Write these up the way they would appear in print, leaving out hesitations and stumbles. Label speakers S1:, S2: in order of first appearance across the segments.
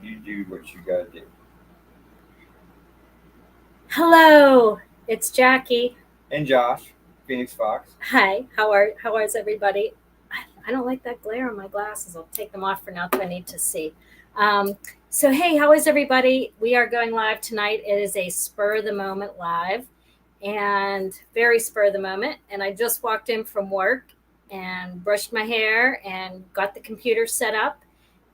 S1: You do what you gotta do.
S2: Hello, it's Jackie.
S1: And Josh, Phoenix Fox.
S2: Hi, how is everybody? I don't like that glare on my glasses. I'll take them off for now because I need to see. Um, so hey, how is everybody? We are going live tonight. It is a spur of the moment live, and very spur of the moment. And I just walked in from work and brushed my hair and got the computer set up,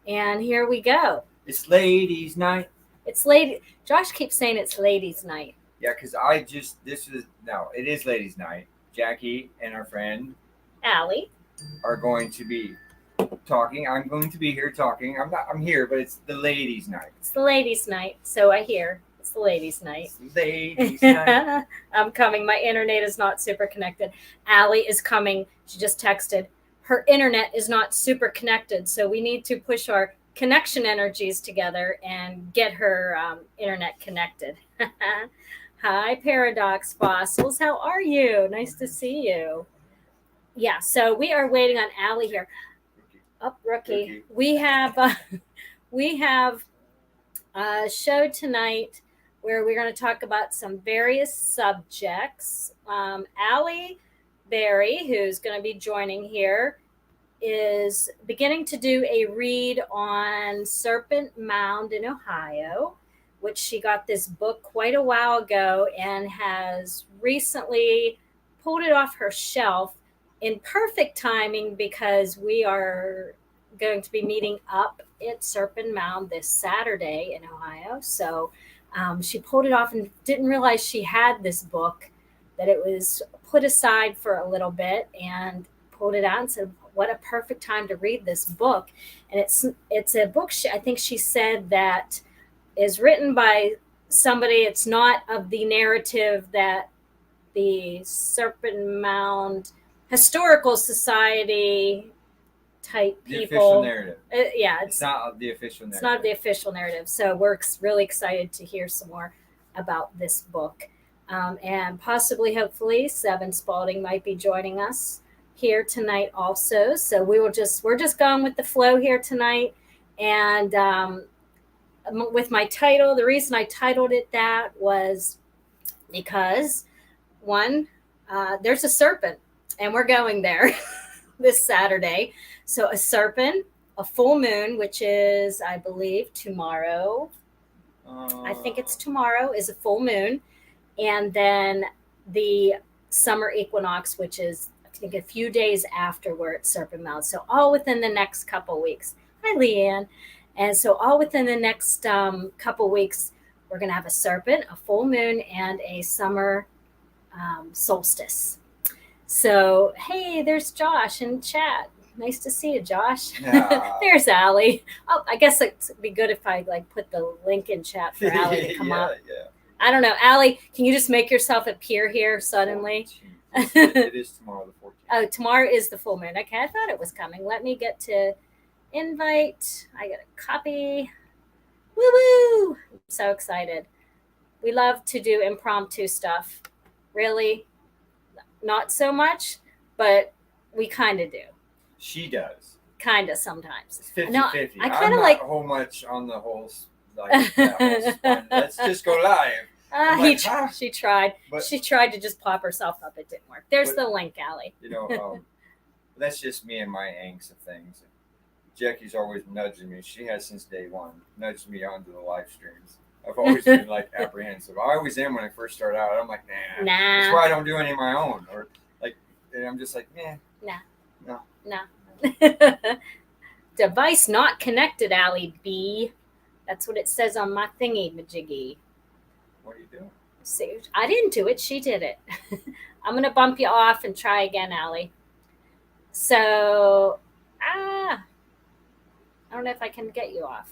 S2: and here we go.
S1: It's ladies' night.
S2: It's lady. Josh keeps saying it's ladies' night.
S1: Yeah, because it is ladies' night. Jackie and our friend
S2: Allie.
S1: are going to be talking. I'm going to be here talking. I'm here, but it's the ladies' night.
S2: It's the ladies' night, so I hear. It's the ladies' night.
S1: It's the ladies' night.
S2: I'm coming. My internet is not super connected. Allie is coming. She just texted. Her internet is not super connected, so we need to push our connection energies together and get her internet connected. Hi, Paradox Fossils. How are you? Nice to see you. Yeah, so we are waiting on Allie here. Up, rookie. We have a show tonight where we're going to talk about some various subjects. Allie Berry, who's going to be joining here, is beginning to do a read on Serpent, Mound in Ohio, which she got this book quite a while ago and has recently pulled it off her shelf in perfect timing because we are going to be meeting up at Serpent Mound this Saturday in Ohio. So she pulled it off and didn't realize she had this book, that it was put aside for a little bit, and pulled it out and said, what a perfect time to read this book. And it's a book, I think she said, that is written by somebody. It's not of the narrative that the Serpent Mound Historical Society type
S1: The
S2: people.
S1: official narrative.
S2: Yeah,
S1: It's not the official narrative.
S2: It's not the official narrative. So we're really excited to hear some more about this book. And possibly, hopefully, Seven Spalding might be joining us here tonight also. So we're just going with the flow here tonight. And with my title, the reason I titled it that was because, one, there's a serpent, and we're going there this Saturday. So a serpent, a full moon, which is, I believe, tomorrow. I think it's tomorrow, is a full moon. And then the summer equinox, which is, I think, a few days after we're at Serpent Mound. So all within the next couple weeks. Hi, Leanne. And so all within the next couple weeks, we're going to have a serpent, a full moon, and a summer solstice. So, hey, there's Josh in chat. Nice to see you, Josh.
S1: Yeah.
S2: There's Allie. Oh, I guess it'd be good if I put the link in chat for Allie to come up.
S1: Yeah.
S2: I don't know. Allie, can you just make yourself appear here suddenly?
S1: It is tomorrow the 14th.
S2: Oh, tomorrow is the full moon. Okay, I thought it was coming. Let me get to invite. I got a copy. Woo-woo! I'm so excited. We love to do impromptu stuff. Really, not so much, but we kind of do.
S1: She does.
S2: Kind of sometimes.
S1: It's 50-50.
S2: No, I kind of
S1: I'm
S2: like
S1: not whole much on the whole. Like, let's just go live.
S2: She tried. She tried to just pop herself up. It didn't work. There's the link, Allie.
S1: That's just me and my angst of things. Jackie's always nudging me. She has since day one nudged me onto the live streams. I've always been like apprehensive. I always am when I first start out. I'm like, nah. That's why I don't do any of my own. Or like, I'm just like,
S2: No. Device not connected, Allie B. That's what it says on my thingy, majiggy.
S1: What are you doing?
S2: See, I didn't do it. She did it. I'm going to bump you off and try again, Allie. So, I don't know if I can get you off.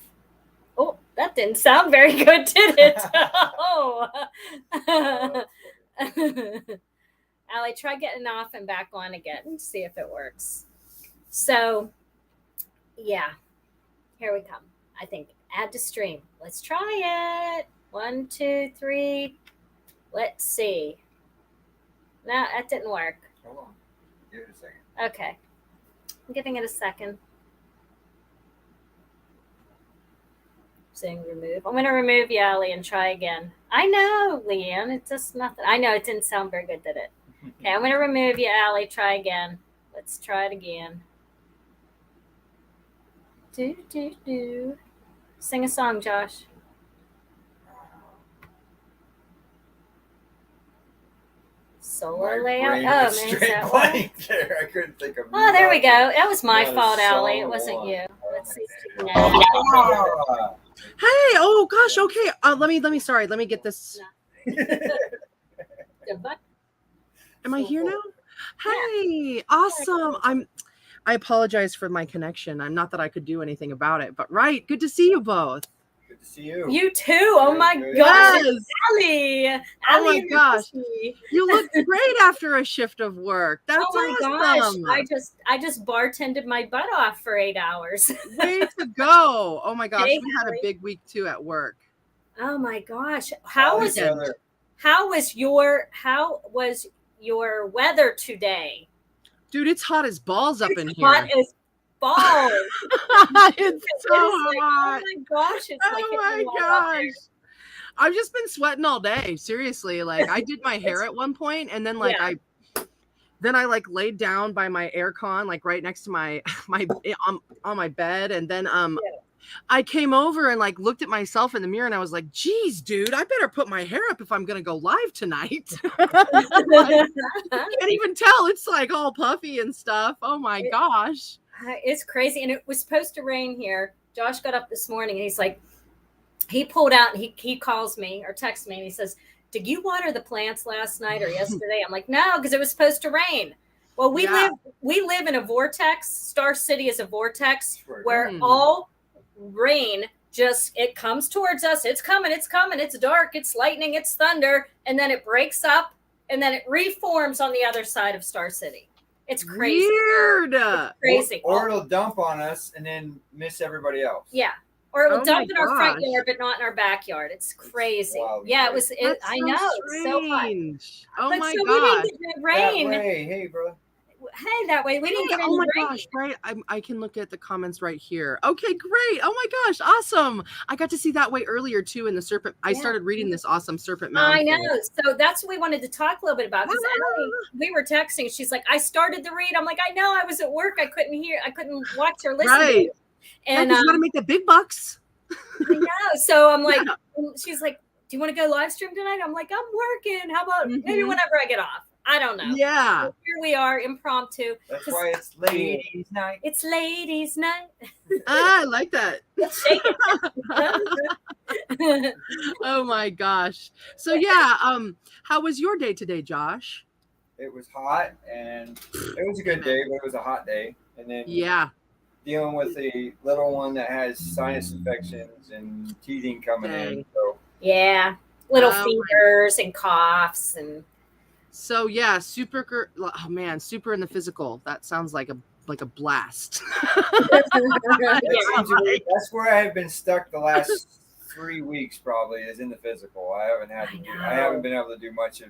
S2: Oh, that didn't sound very good, did it? Oh. Allie, try getting off and back on again and see if it works. So, yeah, here we come. I think add to stream. Let's try it. 1, 2, 3. Let's see. No, that didn't work.
S1: Hold on. Give it a second.
S2: Okay. I'm giving it a second. Saying remove. I'm going to remove you, Allie, and try again. I know, Leanne. It's just nothing. I know it didn't sound very good, did it? Okay, I'm going to remove you, Allie. Try again. Let's try it again. Do, do, do. Sing a song, Josh. Solar layout. Oh, man, is that one?
S1: There. I couldn't think of.
S2: Oh, there we go. That was my fault, Allie. It wasn't you. Let's see.
S3: Hey, oh gosh, okay. Let me get this. Am I here now? Hey, awesome. I apologize for my connection. I'm not that I could do anything about it, but right. Good to see you both.
S1: Good to see you.
S2: You too. Oh my gosh, Allie.
S3: Oh my gosh. You look great after a shift of work. That's awesome.
S2: Gosh. I just bartended my butt off for 8 hours.
S3: Way to go. Oh my gosh. We had a big week too at work.
S2: Oh my gosh. How was your weather today?
S3: Dude, it's hot as balls up in here.
S2: Hot as balls.
S3: It's so hot.
S2: Oh my gosh. It's
S3: oh my gosh. I've just been sweating all day. Seriously. Like I did my hair at one point and then I laid down by my air con, like right next to my on my bed. And then I came over and like looked at myself in the mirror and I was like, geez, dude, I better put my hair up if I'm gonna go live tonight. You can't even tell. It's like all puffy and stuff. Oh my gosh.
S2: It's crazy. And it was supposed to rain here. Josh got up this morning and he's like, he pulled out and he calls me or texts me and he says, did you water the plants last night or yesterday? I'm like, no, because it was supposed to rain. Well, we live in a vortex. Star City is a vortex where all rain it comes towards us. It's coming. It's dark. It's lightning. It's thunder. And then it breaks up and then it reforms on the other side of Star City. It's crazy.
S3: Weird.
S2: It's crazy.
S1: Or it'll dump on us and then miss everybody else.
S2: Yeah. Or it will dump in our front yard, but not in our backyard. It's crazy. Yeah, it was. I know. It's so hot.
S3: Oh my
S2: gosh.
S3: We
S2: didn't get rain.
S1: Hey, bro.
S2: Hey, that way. We didn't get any rain.
S3: Oh my gosh, right? I can look at the comments right here. Okay, great. Oh my gosh, awesome. I got to see that way earlier too in the Serpent. I started reading this awesome Serpent Mound.
S2: I know. So that's what we wanted to talk a little bit about. Because we were texting. She's like, I started the read. I'm like, I know. I was at work. I couldn't watch or listen.
S3: Right.
S2: And
S3: you got to make the big bucks.
S2: I know. So I'm like, she's like, do you want to go live stream tonight? I'm like, I'm working. How about maybe whenever I get off? I don't know.
S3: Yeah.
S2: So here we are, impromptu.
S1: That's why it's ladies' night.
S2: It's ladies' night.
S3: I like that.
S2: Let's shake it.
S3: Oh my gosh. So yeah, how was your day today, Josh?
S1: It was hot and it was a good day, but it was a hot day. And then dealing with a little one that has sinus infections and teething coming in. So
S2: little fevers and coughs and.
S3: So yeah, super in the physical. That sounds like a blast.
S1: That's where I have been stuck the last 3 weeks. Probably is in the physical. I haven't been able to do much of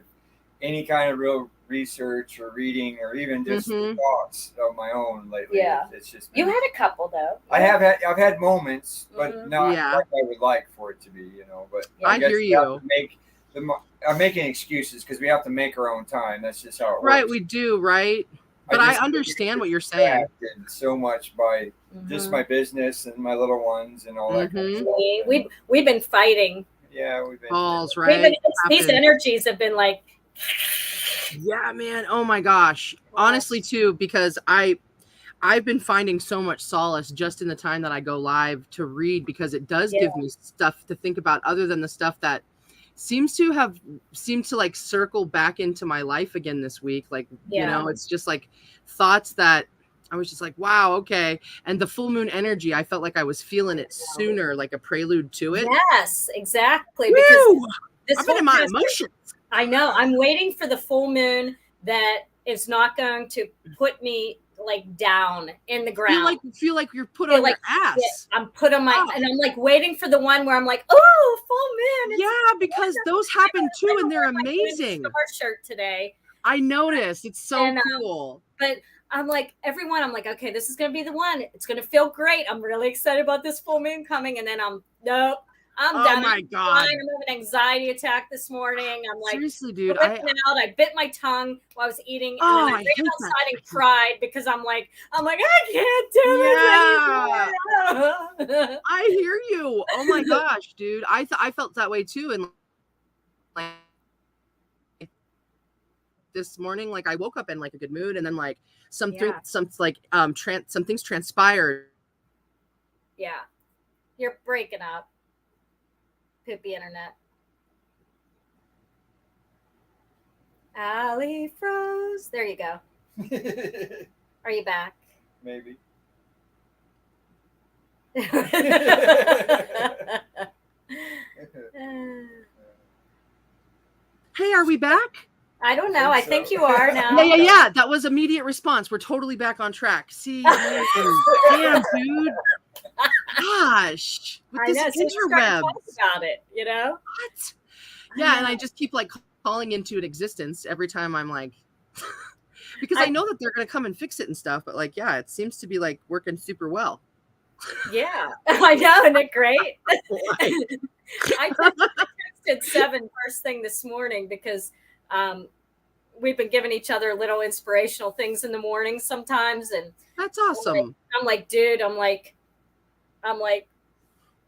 S1: any kind of real research or reading or even just thoughts of my own lately.
S2: Yeah,
S1: it's just
S2: you had a couple though.
S1: I've had moments, but not like I would like for it to be. But
S3: I hear you.
S1: I'm making excuses because we have to make our own time. That's just how it works.
S3: Right, we do, right? But I understand what you're saying.
S1: So much by just my business and my little ones and all that kind of stuff.
S2: We've been fighting.
S1: Yeah, we've been
S3: balls, right?
S2: These energies have been like.
S3: Yeah, man. Oh my gosh. Honestly, too, because I've been finding so much solace just in the time that I go live to read because it does give me stuff to think about other than the stuff that seemed to like circle back into my life again this week. Like, it's just like thoughts that I was just like, wow, okay. And the full moon energy, I felt like I was feeling it sooner, like a prelude to it.
S2: Yes, exactly.
S3: Woo! Because I've been in my emotions.
S2: I know. I'm waiting for the full moon that is not going to put me like down in the ground.
S3: Feel like you're put on your ass.
S2: I'm put on my and I'm like waiting for the one where I'm like, oh, full moon.
S3: Because those happen too, and they're amazing.
S2: Our shirt today.
S3: I noticed. It's so cool.
S2: But I'm like, everyone, I'm like, okay, this is going to be the one. It's going to feel great. I'm really excited about this full moon coming. And then nope, I'm
S3: Oh
S2: done.
S3: my God.
S2: I'm having an anxiety attack this morning. I'm like,
S3: seriously, dude.
S2: I bit my tongue while I was eating. And
S3: Oh,
S2: then I
S3: I
S2: ran
S3: hate
S2: outside
S3: that.
S2: and cried because I'm like, I can't do this anymore.
S3: I hear you. Oh my gosh, dude. I felt that way too. And like this morning, like I woke up in like a good mood, and then like some things transpired.
S2: Yeah, you're breaking up. Poopy internet. Allie froze. There you go. Are you back?
S1: Maybe.
S3: Hey, are we back?
S2: I don't know. I think you are now.
S3: Yeah. That was immediate response. We're totally back on track. See, man, damn, dude. Gosh, with
S2: I know.
S3: this
S2: So you started
S3: interweb.
S2: talking about it, you know?
S3: What? Yeah, and I just keep like calling into it existence every time I'm like, because I know that they're gonna come and fix it and stuff. But like, yeah, it seems to be like working super well.
S2: Yeah, I know. Isn't it great? I texted 7 first thing this morning because we've been giving each other little inspirational things in the morning sometimes, and
S3: that's awesome.
S2: I'm like, dude, I'm like,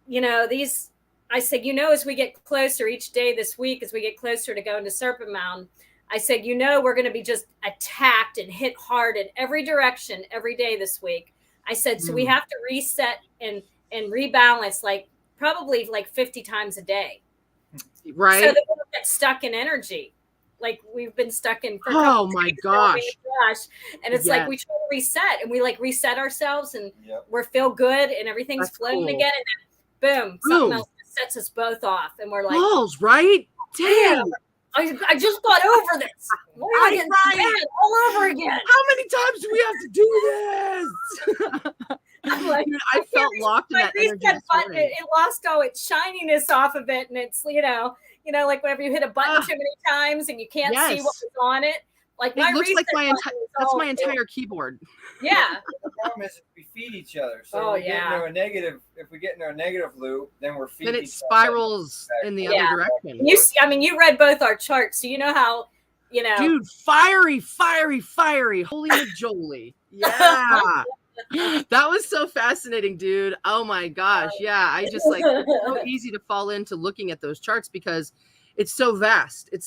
S2: you know, these. I said, you know, as we get closer each day this week, as we get closer to going to Serpent Mound, I said, you know, we're going to be just attacked and hit hard in every direction every day this week. I said, so we have to reset and rebalance like probably like 50 times a day.
S3: Right.
S2: So that we don't get stuck in energy. Like we've been stuck in for
S3: my gosh.
S2: And it's like we try to reset and we like reset ourselves and we feel good and everything's flowing again. And then boom, something else sets us both off. And we're like,
S3: balls, right? Damn.
S2: I just got over this. Why am I getting mad all over again?
S3: How many times do we have to do this?
S2: I'm like,
S3: dude, I felt locked in that energy
S2: button. It lost all its shininess off of it, and it's you know, like whenever you hit a button too many times and you can't see what was on it. Like
S3: it looks like my entire keyboard.
S2: Yeah.
S1: The problem is we feed each other. So we get into a negative. If we get into a negative loop, then we're feeding.
S3: Then it spirals in the other direction.
S2: You see, I mean, you read both our charts, so you know how, you know.
S3: Dude, fiery. Holy majoli. Yeah. That was so fascinating, dude. Oh my gosh. Yeah. I just like, it's so easy to fall into looking at those charts because it's so vast. There's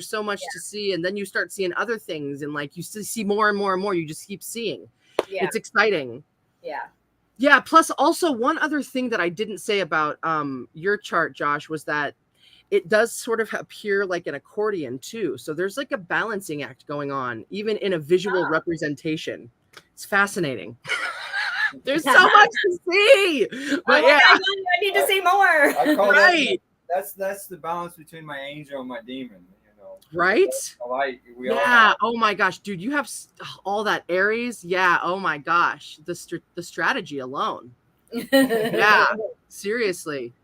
S3: so much to see. And then you start seeing other things and like you see more and more and more. You just keep seeing. Yeah. It's exciting.
S2: Yeah.
S3: Yeah. Plus also one other thing that I didn't say about your chart, Josh, was that it does sort of appear like an accordion too. So there's like a balancing act going on, even in a visual representation. It's fascinating. There's so much to see. But
S2: I need to see more.
S1: I call that, that's the balance between my angel and my demon, you know.
S3: Right?
S1: We all have.
S3: Oh my gosh, dude, you have all that Aries. Yeah. Oh my gosh, the strategy alone. Yeah. Seriously.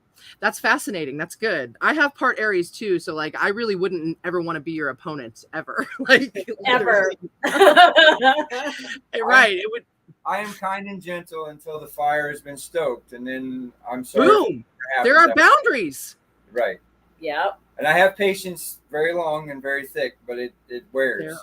S3: That's fascinating. That's good. I have part Aries too, so like I really wouldn't ever want to be your opponent ever. Like
S2: ever.
S3: Right. It would.
S1: I am kind and gentle until the fire has been stoked, and then I'm sorry.
S3: Boom. There are boundaries.
S1: Right.
S2: Yep.
S1: And I have patience very long and very thick, but it wears.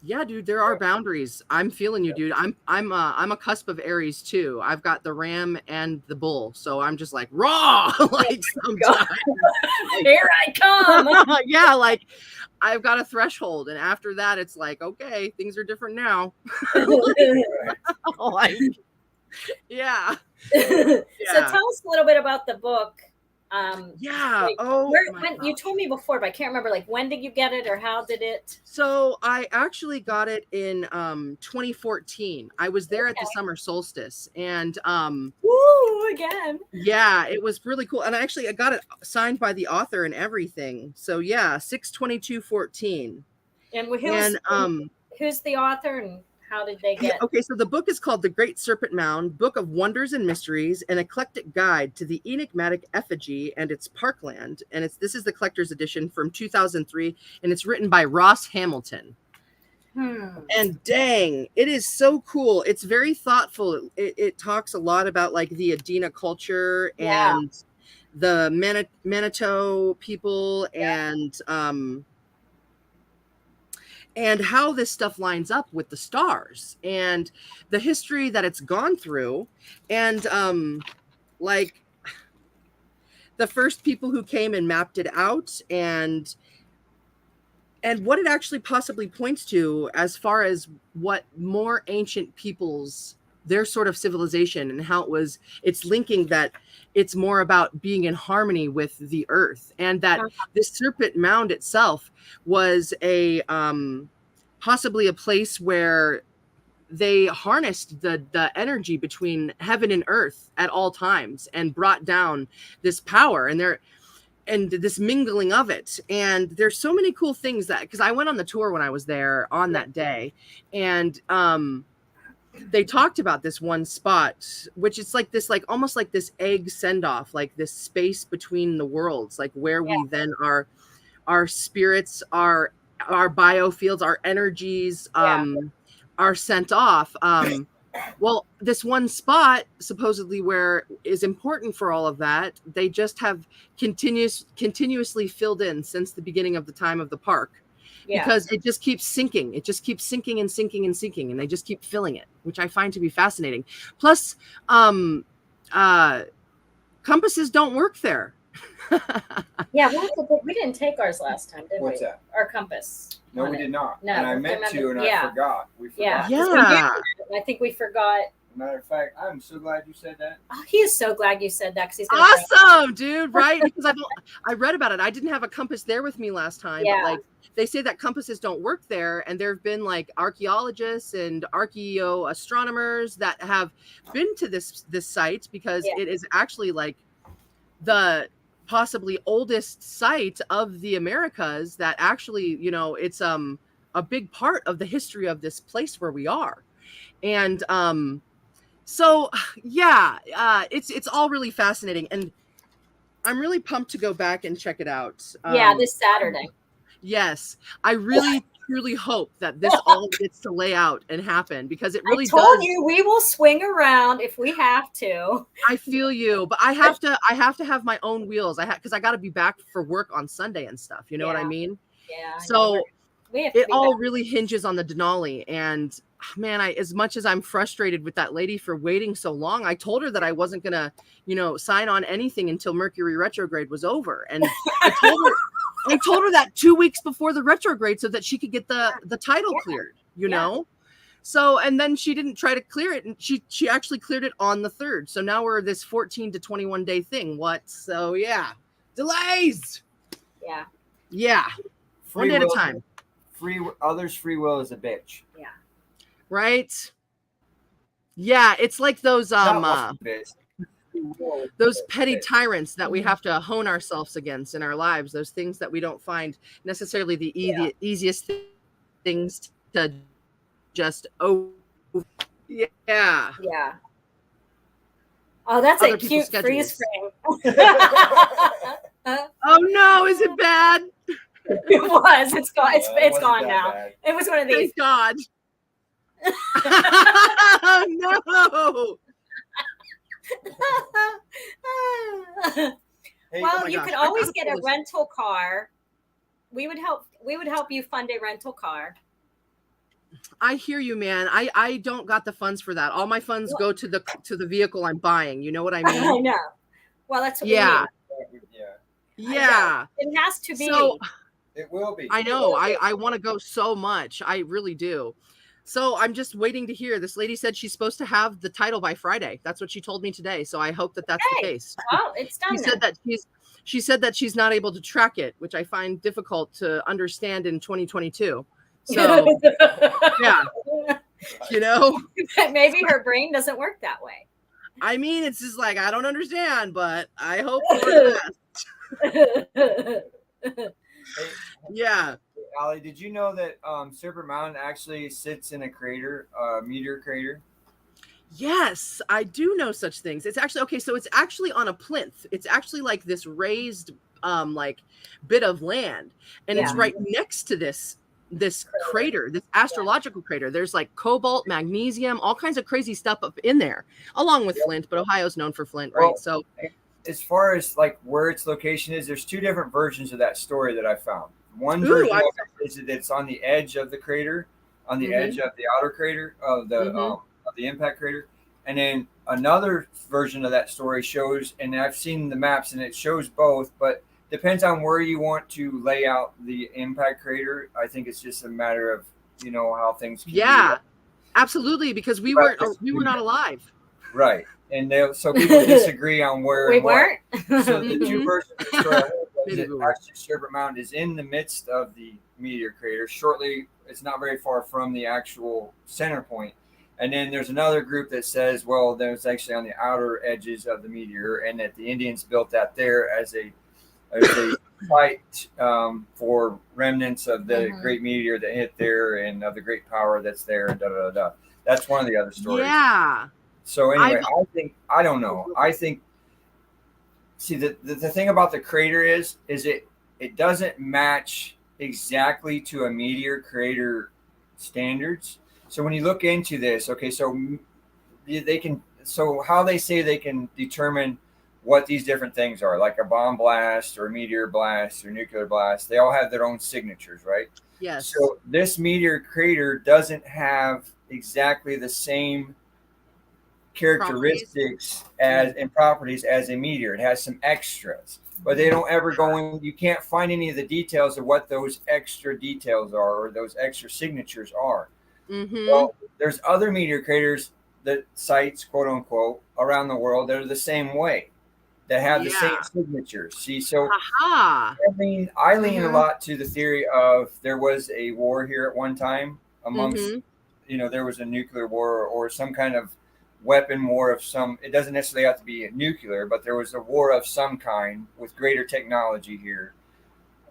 S3: Yeah, dude, there are boundaries. I'm feeling you, dude. I'm a cusp of Aries too. I've got the ram and the bull, so I'm just like raw. Like sometimes.
S2: Here I come.
S3: Yeah, like I've got a threshold, and after that, it's like okay, things are different now. Like, yeah.
S2: So tell us a little bit about the book. When you told me before, but I can't remember. Like, when did you get it, or how did it?
S3: So I actually got it in 2014. I was there at the summer solstice, and
S2: again.
S3: Yeah, it was really cool, and I got it signed by the author and everything. So yeah, 6/22/14.
S2: And who's the author and how did they get?
S3: Okay, so the book is called The Great Serpent Mound, Book of Wonders and Mysteries, an eclectic guide to the enigmatic effigy and its parkland. And this is the collector's edition from 2003, and it's written by Ross Hamilton. And dang, it is so cool. It's very thoughtful. It talks a lot about like the Adena culture and the Manitou people and how this stuff lines up with the stars and the history that it's gone through. And like the first people who came and mapped it out and what it actually possibly points to as far as what more ancient peoples, their sort of civilization and how it's linking that it's more about being in harmony with the earth, and that this Serpent Mound itself was a possibly a place where they harnessed the energy between heaven and earth at all times and brought down this power and this mingling of it. And there's so many cool things that, because I went on the tour when I was there on that day, and they talked about this one spot, which is like this, like almost like this egg send off, like this space between the worlds, like where we then our spirits, our biofields, our energies are sent off. Well, this one spot supposedly where is important for all of that, they just have continuously filled in since the beginning of the time of the park, because it just keeps sinking. It just keeps sinking and sinking and sinking, and they just keep filling it, which I find to be fascinating. Plus, compasses don't work there.
S2: We didn't take ours last time, did we?
S1: What's that?
S2: Our compass.
S1: No, we did not.
S2: No,
S1: and I meant to, and I forgot. We forgot.
S2: I think we forgot.
S1: Matter of fact, I'm so glad you said that.
S2: Oh, he is so glad you said that because he's
S3: awesome, dude. Right? Because I read about it. I didn't have a compass there with me last time, but like they say that compasses don't work there, and there have been like archaeologists and astronomers that have been to this site because it is actually like the possibly oldest site of the Americas that actually, you know, it's a big part of the history of this place where we are. And so it's all really fascinating, and I'm really pumped to go back and check it out.
S2: This Saturday.
S3: Yes, I really truly hope that this all gets to lay out and happen, because it really
S2: I told you we will swing around if we have to.
S3: I feel you, but I have to have my own wheels. Because I got to be back for work on Sunday and stuff. You know what I mean?
S2: Yeah.
S3: So it all really hinges on the Denali. And man, as much as I'm frustrated with that lady for waiting so long, I told her that I wasn't gonna, sign on anything until Mercury retrograde was over. And I told her that 2 weeks before the retrograde so that she could get the title cleared, you know? So, and then she didn't try to clear it, and she actually cleared it on the 3rd. So now we're this 14 to 21 day thing. So delays. Yeah. One day at a time.
S1: Free will is a bitch.
S2: Yeah.
S3: Right. Yeah. It's like those, those petty tyrants that we have to hone ourselves against in our lives, those things that we don't find necessarily the easiest things to just oh
S2: that's a cute freeze frame.
S3: Oh no, is it bad?
S2: It was. It's gone. It's gone now.
S1: Bad.
S2: It was one of these.
S3: Thank God. Oh no.
S2: Well, you could always get a rental car. We would help you fund a rental car.
S3: I hear you, man. I don't got the funds for that. All my funds go to the vehicle I'm buying. You know what I mean?
S2: I know. Well, that's what we need.
S3: Yeah.
S2: It has to be.
S3: So,
S1: it will be.
S3: I know. I want to go so much. I really do. So I'm just waiting to hear. This lady said she's supposed to have the title by Friday. That's what she told me today. So I hope that that's the case.
S2: Well, it's done.
S3: She said that she's not able to track it, which I find difficult to understand in 2022. So yeah,
S2: maybe her brain doesn't work that way.
S3: I mean, it's just like, I don't understand, but I hope for the best. Yeah.
S1: Allie, did you know that Serpent Mound actually sits in a crater, meteor crater?
S3: Yes, I do know such things. It's actually okay. So it's actually on a plinth. It's actually like this raised, like bit of land, and it's right next to this this crater, this astrological crater. There's like cobalt, magnesium, all kinds of crazy stuff up in there, along with Flint, but Ohio's known for Flint, right?
S1: Well,
S3: So
S1: as far as like where its location is, there's two different versions of that story that I found. One
S3: Ooh,
S1: version
S3: I'm
S1: of it is that it's on the edge of the crater, on the edge of the outer crater of the impact crater, and then another version of that story shows, and I've seen the maps, and it shows both, but depends on where you want to lay out the impact crater. I think it's just a matter of how things can be.
S3: Absolutely, because we were not alive.
S1: Right. And so people disagree on where
S2: we weren't.
S1: So the two versions of the story I heard was that actually Serpent Mound is in the midst of the meteor crater. It's not very far from the actual center point. And then there's another group that says, well, there's actually on the outer edges of the meteor, and that the Indians built that there as a site for remnants of the great meteor that hit there and of the great power that's there. And da da da. That's one of the other stories.
S3: Yeah.
S1: So anyway, I don't know. I think, see, the thing about the crater is it doesn't match exactly to a meteor crater standards. So when you look into this, okay, so how they say they can determine what these different things are, like a bomb blast or a meteor blast or nuclear blast, they all have their own signatures, right?
S3: Yes.
S1: So this meteor crater doesn't have exactly the same characteristics and properties as a meteor. It has some extras, but they don't ever go in. You can't find any of the details of what those extra details are or those extra signatures are. Well, there's other meteor craters, that sites, quote unquote, around the world that are the same way, that have the same signatures. See, so I lean a lot to the theory of there was a war here at one time amongst, there was a nuclear war or some kind of weapon war of some. It doesn't necessarily have to be nuclear, but there was a war of some kind with greater technology here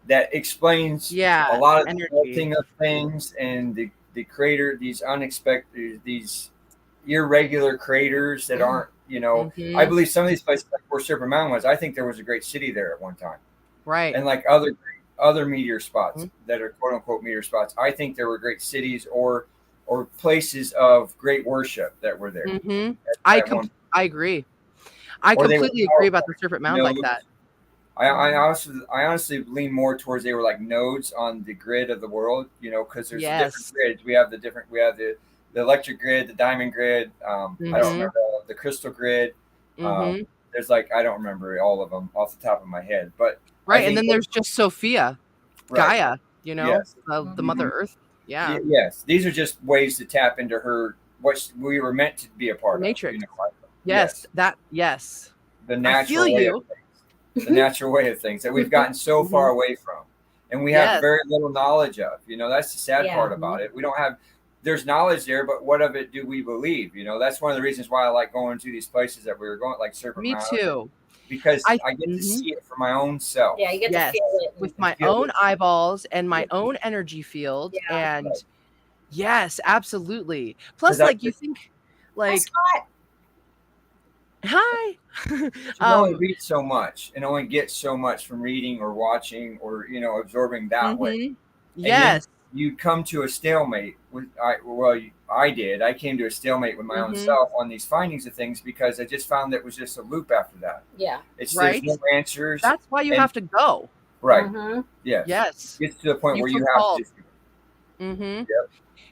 S1: that explains a lot of the melting of things and the crater, these unexpected, these irregular craters that aren't, I believe some of these places, like where Serpent Mound was, I think there was a great city there at one time.
S3: Right.
S1: And like other meteor spots that are quote unquote meteor spots, I think there were great cities or places of great worship that were there.
S3: I agree. I completely agree about the Serpent Mound like that.
S1: I honestly lean more towards they were like nodes on the grid of the world, because there's different grids. We have the electric grid, the diamond grid. I don't remember the crystal grid. There's I don't remember all of them off the top of my head, but
S3: and then there's just Sophia, Gaia, the Mother Earth. Yeah.
S1: Yes, these are just ways to tap into what we were meant to be a part
S3: Matrix.
S1: of.
S3: Yes.
S1: The natural way of things. The natural way of things that we've gotten so far away from, and we have very little knowledge of. That's the sad part about it. We don't have. There's knowledge there, but what of it do we believe? That's one of the reasons why I like going to these places that we were going, like Serpent Mound.
S3: Me too.
S1: Because I get to see it for my own self.
S2: Yeah, you get to feel it
S3: with my own eyeballs and my own energy field. Yeah. And yes, absolutely. Plus, you think, hi.
S1: You only read so much and only get so much from reading or watching or absorbing that way.
S3: Yes.
S1: You come to a stalemate I did. I came to a stalemate with my own self on these findings of things because I just found that it was just a loop after that.
S2: Yeah.
S1: There's no answers.
S3: That's why you have to go.
S1: Right. Yes. It gets to the point where you have to. Yep.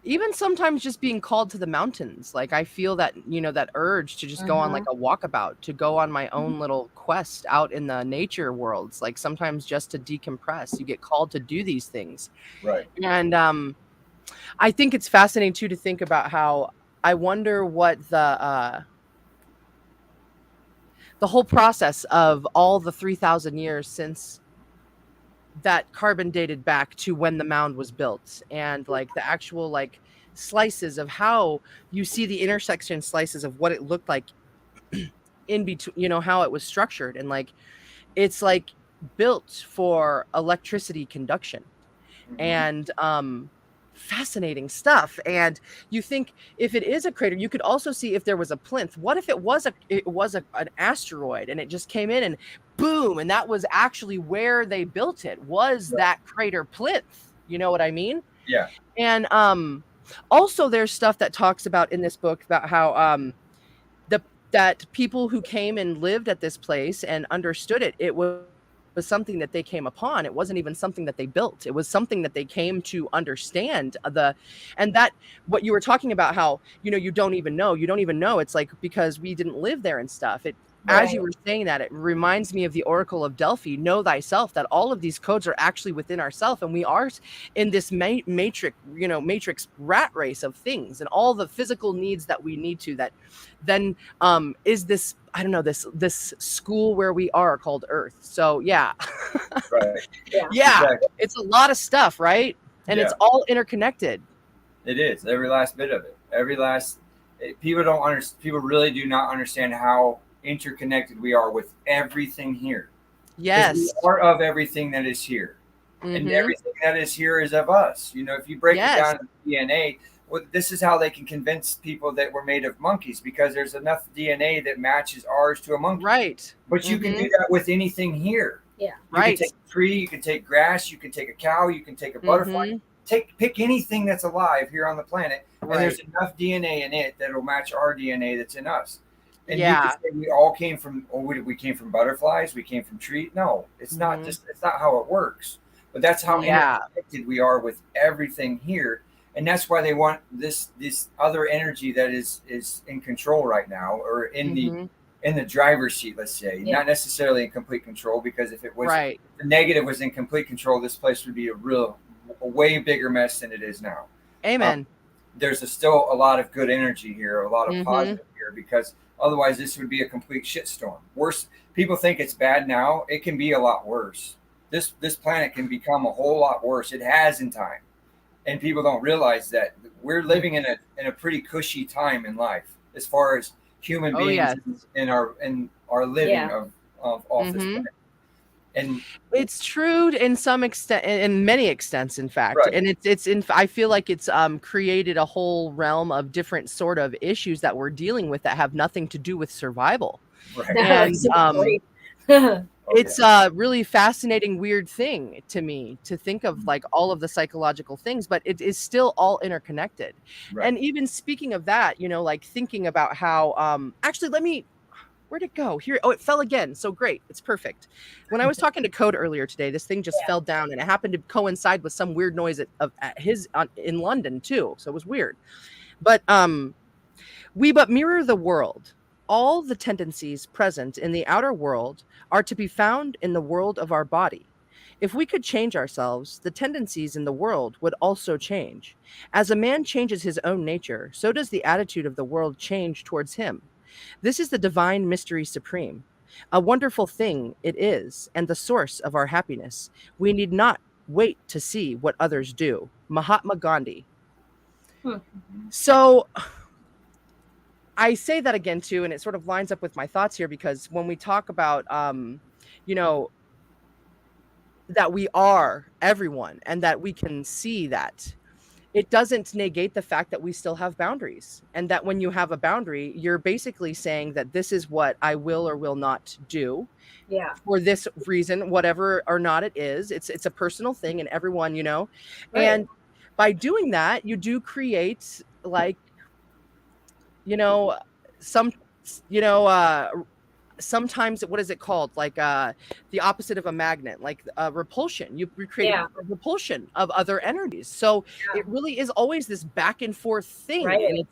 S3: Even sometimes just being called to the mountains. I feel that, that urge to just go on a walkabout, to go on my own little quest out in the nature worlds. Sometimes just to decompress, you get called to do these things.
S1: Right.
S3: And I think it's fascinating too, to think about how I wonder what the whole process of all the 3,000 years since that carbon dated back to when the mound was built, and the actual slices of how you see the intersection slices of what it looked like in between, how it was structured, and it's built for electricity conduction. And fascinating stuff. And you think if it is a crater, you could also see if there was a plinth. What if it was an asteroid and it just came in and boom, and that was actually where they built it, was that crater plinth? You know what I mean?
S1: Yeah.
S3: And also there's stuff that talks about in this book about how that people who came and lived at this place and understood it was something that they came upon. It wasn't even something that they built. It was something that they came to understand. And that what you were talking about, how you don't even know. It's like, because we didn't live there and stuff. As you were saying that, it reminds me of the Oracle of Delphi. Know thyself, that all of these codes are actually within ourselves, and we are in this matrix rat race of things, and all the physical needs that we need to, that then is this, I don't know, this school where we are called Earth. So yeah.
S1: Right.
S3: Yeah,
S1: Exactly.
S3: it's a lot of stuff, right? And it's all interconnected.
S1: It is, every last bit of it. People really do not understand how interconnected we are with everything here.
S3: Yes.
S1: We are of everything that is here. And everything that is here is of us. If you break it down to DNA, well, this is how they can convince people that we're made of monkeys, because there's enough DNA that matches ours to a monkey.
S3: Right.
S1: But you can do that with anything here.
S2: Yeah.
S1: You can take a tree, you can take grass, you can take a cow, you can take a butterfly. Pick anything that's alive here on the planet, and there's enough DNA in it that will match our DNA that's in us. And you can say we all came from, we came from butterflies, we came from trees. No, it's not it's not how it works. But that's how interconnected we are with everything here. And that's why they want this other energy that is in control right now, or in the driver's seat, let's say. Not necessarily in complete control, because if it was the negative was in complete control, this place would be a way bigger mess than it is now.
S3: Amen.
S1: There's still a lot of good energy here, a lot of positive here, because otherwise this would be a complete shitstorm. Worse, people think it's bad now. It can be a lot worse. This planet can become a whole lot worse. It has in time, and people don't realize that we're living in a pretty cushy time in life, as far as human beings in our living of off this planet. And
S3: it's true in some extent, in many extents, in fact. And I feel like it's created a whole realm of different sort of issues that we're dealing with that have nothing to do with survival. And it's a really fascinating, weird thing to me to think of, like, all of the psychological things, but it is still all interconnected. And even speaking of that, like thinking about how actually, where'd it go? Here. Oh, it fell again. So great. It's perfect. When I was talking to Code earlier today, this thing just fell down, and it happened to coincide with some weird noise in London too. So it was weird. But we but mirror the world. All the tendencies present in the outer world are to be found in the world of our body. If we could change ourselves, the tendencies in the world would also change. As a man changes his own nature, so does the attitude of the world change towards him. This is the divine mystery supreme. A wonderful thing it is, and the source of our happiness. We need not wait to see what others do. Mahatma Gandhi. So I say that again too, and it sort of lines up with my thoughts here, because when we talk about, that we are everyone, and that we can see that, it doesn't negate the fact that we still have boundaries, and that when you have a boundary, you're basically saying that this is what I will or will not do. For this reason, whatever or not it is, it's a personal thing, and everyone, and by doing that, you do create, like, sometimes, what is it called? Like the opposite of a magnet, like repulsion. You create a repulsion of other energies. So it really is always this back and forth thing. And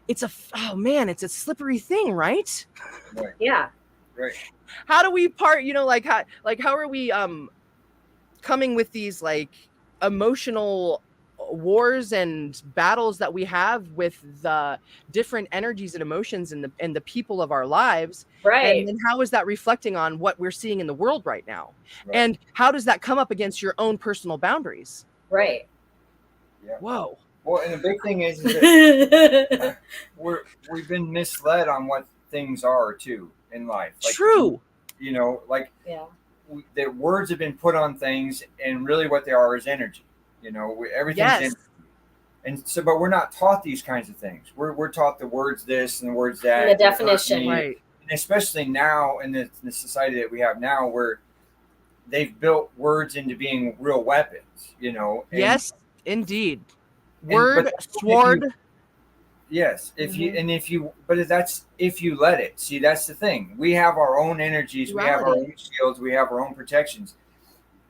S3: it's a slippery thing, right?
S2: Yeah.
S1: Right.
S3: How do we part, how are we coming with these, like, emotional wars and battles that we have with the different energies and emotions and the people of our lives, and then how is that reflecting on what we're seeing in the world right now, and how does that come up against your own personal boundaries? Whoa.
S1: Well, and the big thing is that we've been misled on what things are too in life. Like,
S3: true.
S1: The words have been put on things, and really what they are is energy. Everything's energy. And so, but we're not taught these kinds of things. We're taught the words this and the words that.
S2: And the definition.
S1: And especially now in the society that we have now, where they've built words into being real weapons, And
S3: Indeed.
S1: But
S3: Word, sword.
S1: Yes, but that's if you let it. See, that's the thing. We have our own energies, we have our
S3: Duality.
S1: own shields, we have our own protections.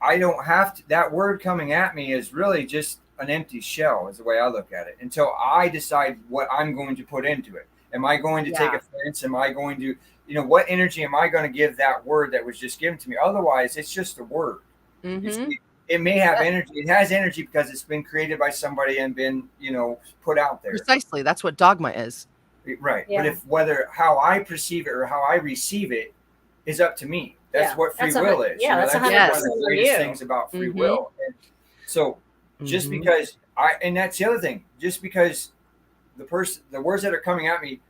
S1: I don't have to. That word coming at me is really just an empty shell, is the way I look at it. Until I decide what I'm going to put into it. Am I going to take offense? Am I going to, what energy am I going to give that word that was just given to me? Otherwise, it's just a word. It may have energy. It has energy because it's been created by somebody and been, put out there.
S3: Precisely. That's what dogma is.
S1: Right.
S2: Yeah.
S1: But how I perceive it or how I receive it is up to me. That's what free will is.
S2: Yeah, that's 100%
S1: one of the greatest things about free will. And so just because and that's the other thing, just because the words that are coming at me,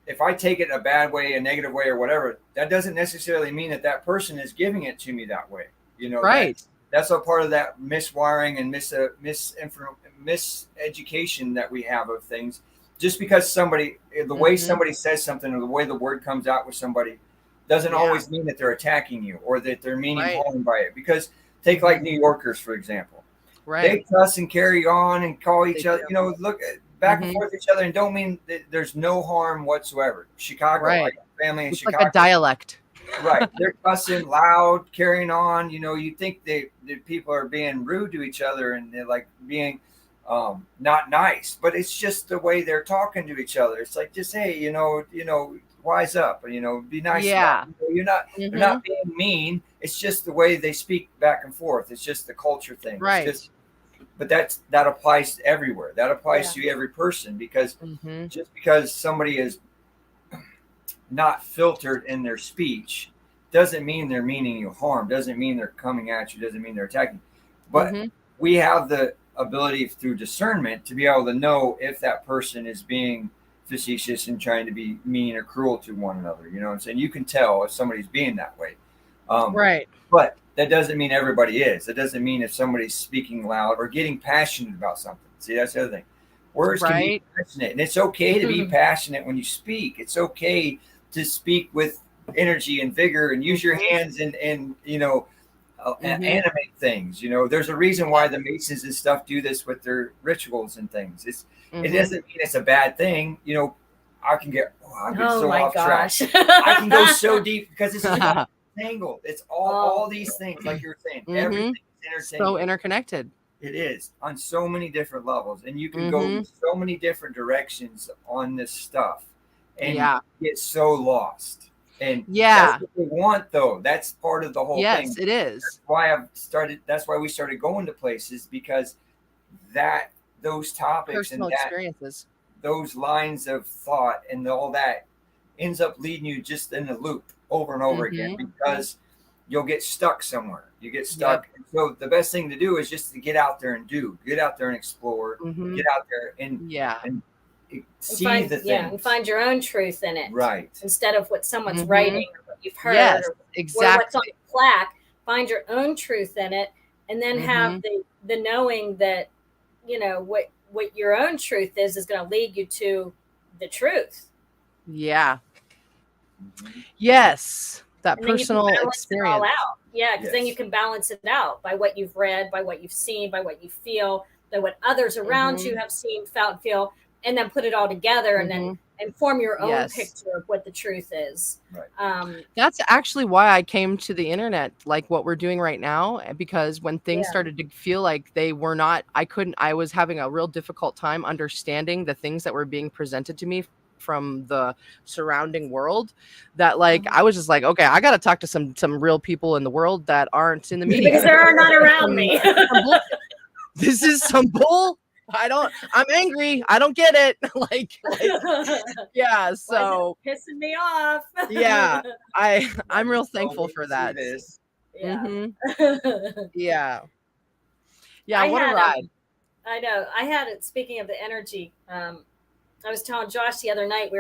S1: if I take it a bad way, a negative way or whatever, that doesn't necessarily mean that person is giving it to me that way.
S3: Right.
S1: That's a part of that miswiring and miseducation that we have of things. Just because the way somebody says something or the way the word comes out with somebody doesn't always mean that they're attacking you or that they're meaning harm by it. Because take like New Yorkers, for example.
S3: Right.
S1: They cuss and carry on and call each other, look back and forth at each other and don't mean that there's no harm whatsoever. Chicago, I got family in Chicago.
S3: Like a dialect.
S1: Right. They're cussing loud, carrying on. You think the people are being rude to each other and they're like being not nice, but it's just the way they're talking to each other. It's like, just, hey, wise up, be nice.
S3: Yeah.
S1: You're not being mean. It's just the way they speak back and forth. It's just the culture thing.
S3: Right.
S1: But that applies everywhere. That applies to every person, because just because somebody is not filtered in their speech doesn't mean they're meaning you harm, doesn't mean they're coming at you, doesn't mean they're attacking. But we have the ability through discernment to be able to know if that person is being facetious and trying to be mean or cruel to one another. You know what I'm saying? You can tell if somebody's being that way.
S3: Right.
S1: But that doesn't mean everybody is. It doesn't mean if somebody's speaking loud or getting passionate about something. See, that's the other thing. Words can be passionate, and it's okay to be passionate when you speak. It's okay to speak with energy and vigor and use your hands and animate things. There's a reason why the Masons and stuff do this with their rituals and things. It doesn't mean it's a bad thing. I can get so off track. I can go so deep because it's tangled. It's all these things, like you were saying. Everything is intertangled.
S3: So interconnected.
S1: It is on so many different levels, and you can go so many different directions on this stuff, and get so lost. And that's what we want, though. That's part of the whole thing.
S3: Yes, it is.
S1: That's why we started going to places, because those topics
S3: personal experiences,
S1: those lines of thought and all that ends up leading you just in a loop over and over again, because you'll get stuck somewhere. You get stuck. And so the best thing to do is just to get out there and get out there and explore, get out there and see the thing.
S2: And find your own truth in it.
S1: Right.
S2: Instead of what someone's writing or what you've heard or what's on the plaque. Find your own truth in it, and then have the knowing that, what your own truth is going to lead you to the truth. Yeah.
S3: Yes. That personal experience.
S2: Yeah, because then you can balance it out by what you've read, by what you've seen, by what you feel, by what others around you have seen, felt, feel, and then put it all together and then form your own picture of what the truth is.
S1: Right.
S3: That's actually why I came to the internet, like what we're doing right now, because when things started to feel like they were not, I was having a real difficult time understanding the things that were being presented to me from the surrounding world, that I was just like, okay, I got to talk to some real people in the world that aren't in the media,
S2: because they're not around me.
S3: This is some bull. I'm angry. I don't get it. So
S2: pissing me off.
S3: I'm real thankful for that. What a ride.
S2: I know. I had it. Speaking of the energy, I was telling Josh the other night, we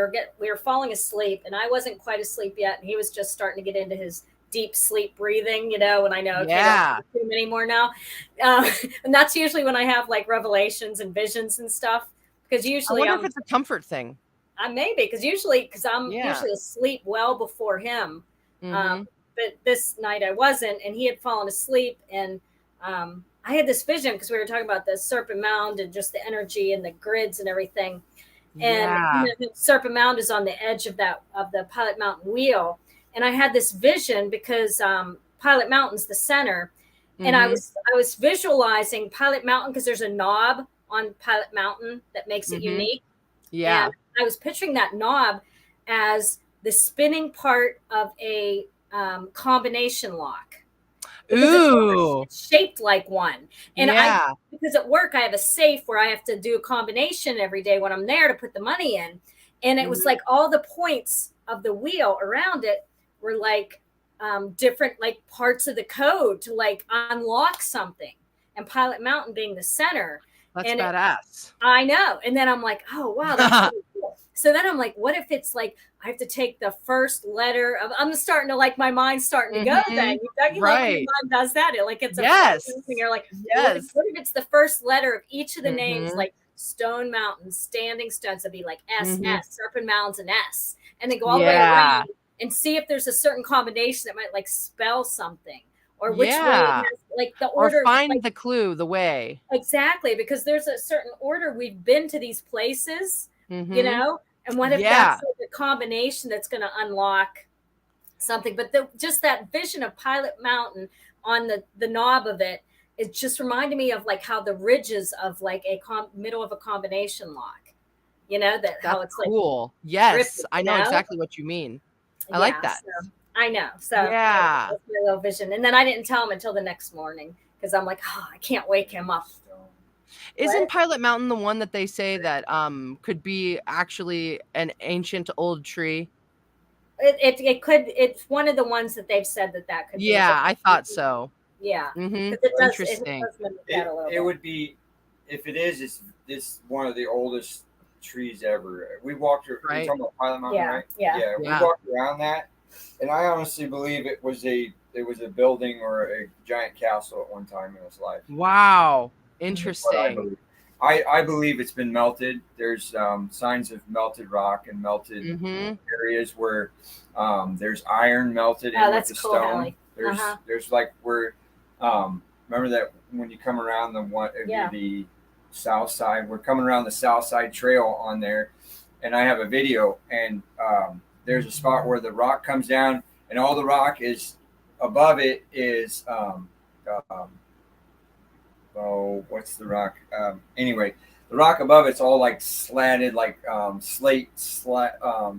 S2: were falling asleep, and I wasn't quite asleep yet, and he was just starting to get into his deep sleep breathing, and I know, okay, don't do too many more now. And that's usually when I have revelations and visions and stuff, because usually
S3: I wonder if it's a comfort thing.
S2: Maybe, because I'm usually asleep well before him. But this night I wasn't, and he had fallen asleep, and I I had this vision because we were talking about the Serpent Mound and just the energy and the grids and everything. And
S3: Yeah.
S2: the Serpent Mound is on the edge of the Pilot Mountain wheel. And I had this vision because Pilot Mountain's the center. And I was visualizing Pilot Mountain because there's a knob on Pilot Mountain that makes it unique.
S3: Yeah.
S2: And I was picturing that knob as the spinning part of a combination lock.
S3: Ooh.
S2: It's shaped like one. And because at work I have a safe where I have to do a combination every day when I'm there to put the money in. And it was like all the points of the wheel around it were like different like parts of the code to like unlock something. And Pilot Mountain being the center.
S3: That's badass.
S2: I know. And then I'm like, oh wow, that's really cool. So then I'm like, what if it's like I have to take the first letter of, I'm starting to like, my mind's starting to go then. You
S3: Right.
S2: Like your mind does that. Like it's a and you're like, what if it's the first letter of each of the names, like Stone Mountain, Standing Stones, it'd be like S, Serpent Mountain's an S. And then go all the way around and see if there's a certain combination that might like spell something. Or which way it has, like the order.
S3: Or find
S2: like,
S3: the clue, the way.
S2: Exactly. Because there's a certain order we've been to these places, you know? And what if that's like a combination that's going to unlock something? But just that vision of Pilot Mountain on the knob of it, it just reminded me of like how the ridges of like a middle of a combination lock, you know, that's how it's
S3: cool.
S2: Like,
S3: yes,
S2: ripped,
S3: I know exactly what you mean. I like that.
S2: So, I know. So that's my little vision. And then I didn't tell him until the next morning because I'm like, oh, I can't wake him up.
S3: Isn't Pilot Mountain the one that they say that could be actually an ancient old tree?
S2: It could. It's one of the ones that they've said that could be.
S3: Yeah, I thought so.
S2: Yeah.
S3: Interesting.
S1: It would be, if it is, it's one of the oldest trees ever. We walked through,
S3: right?
S1: You're talking about Pilot Mountain, right?
S2: Yeah.
S1: We walked around that, and I honestly believe it was a building or a giant castle at one time in its life.
S3: Wow. Interesting.
S1: I believe it's been melted. There's signs of melted rock and melted areas where there's iron melted in with the
S2: cool,
S1: stone.
S2: Allie.
S1: There's like where remember that when you come around the south side, we're coming around the south side trail on there, and I have a video, and there's a spot where the rock comes down, and all the rock is above it is what's the rock? Anyway, the rock above it's all like slatted, like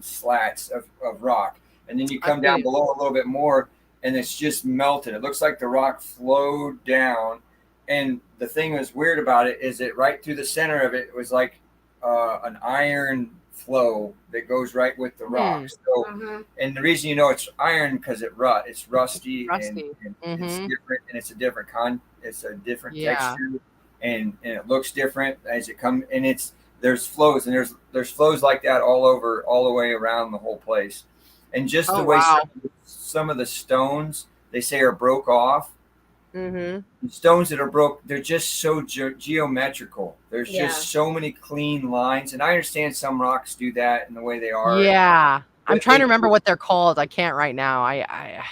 S1: slats of rock, and then you come down below a little bit more, and it's just melted. It looks like the rock flowed down, and the thing that's weird about it is that right through the center of it was like an iron flow that goes right with the rock. So, and the reason you know it's iron because it's rusty. And it's different, and it's a different texture, and it looks different as it comes. And there's flows, and there's flows like that all the way around the whole place. And just the way some of the stones they say are broke off. The stones that are broke, they're just so geometrical. There's just so many clean lines, and I understand some rocks do that in the way they are.
S3: Yeah, I'm trying to remember what they're called. I can't right now. I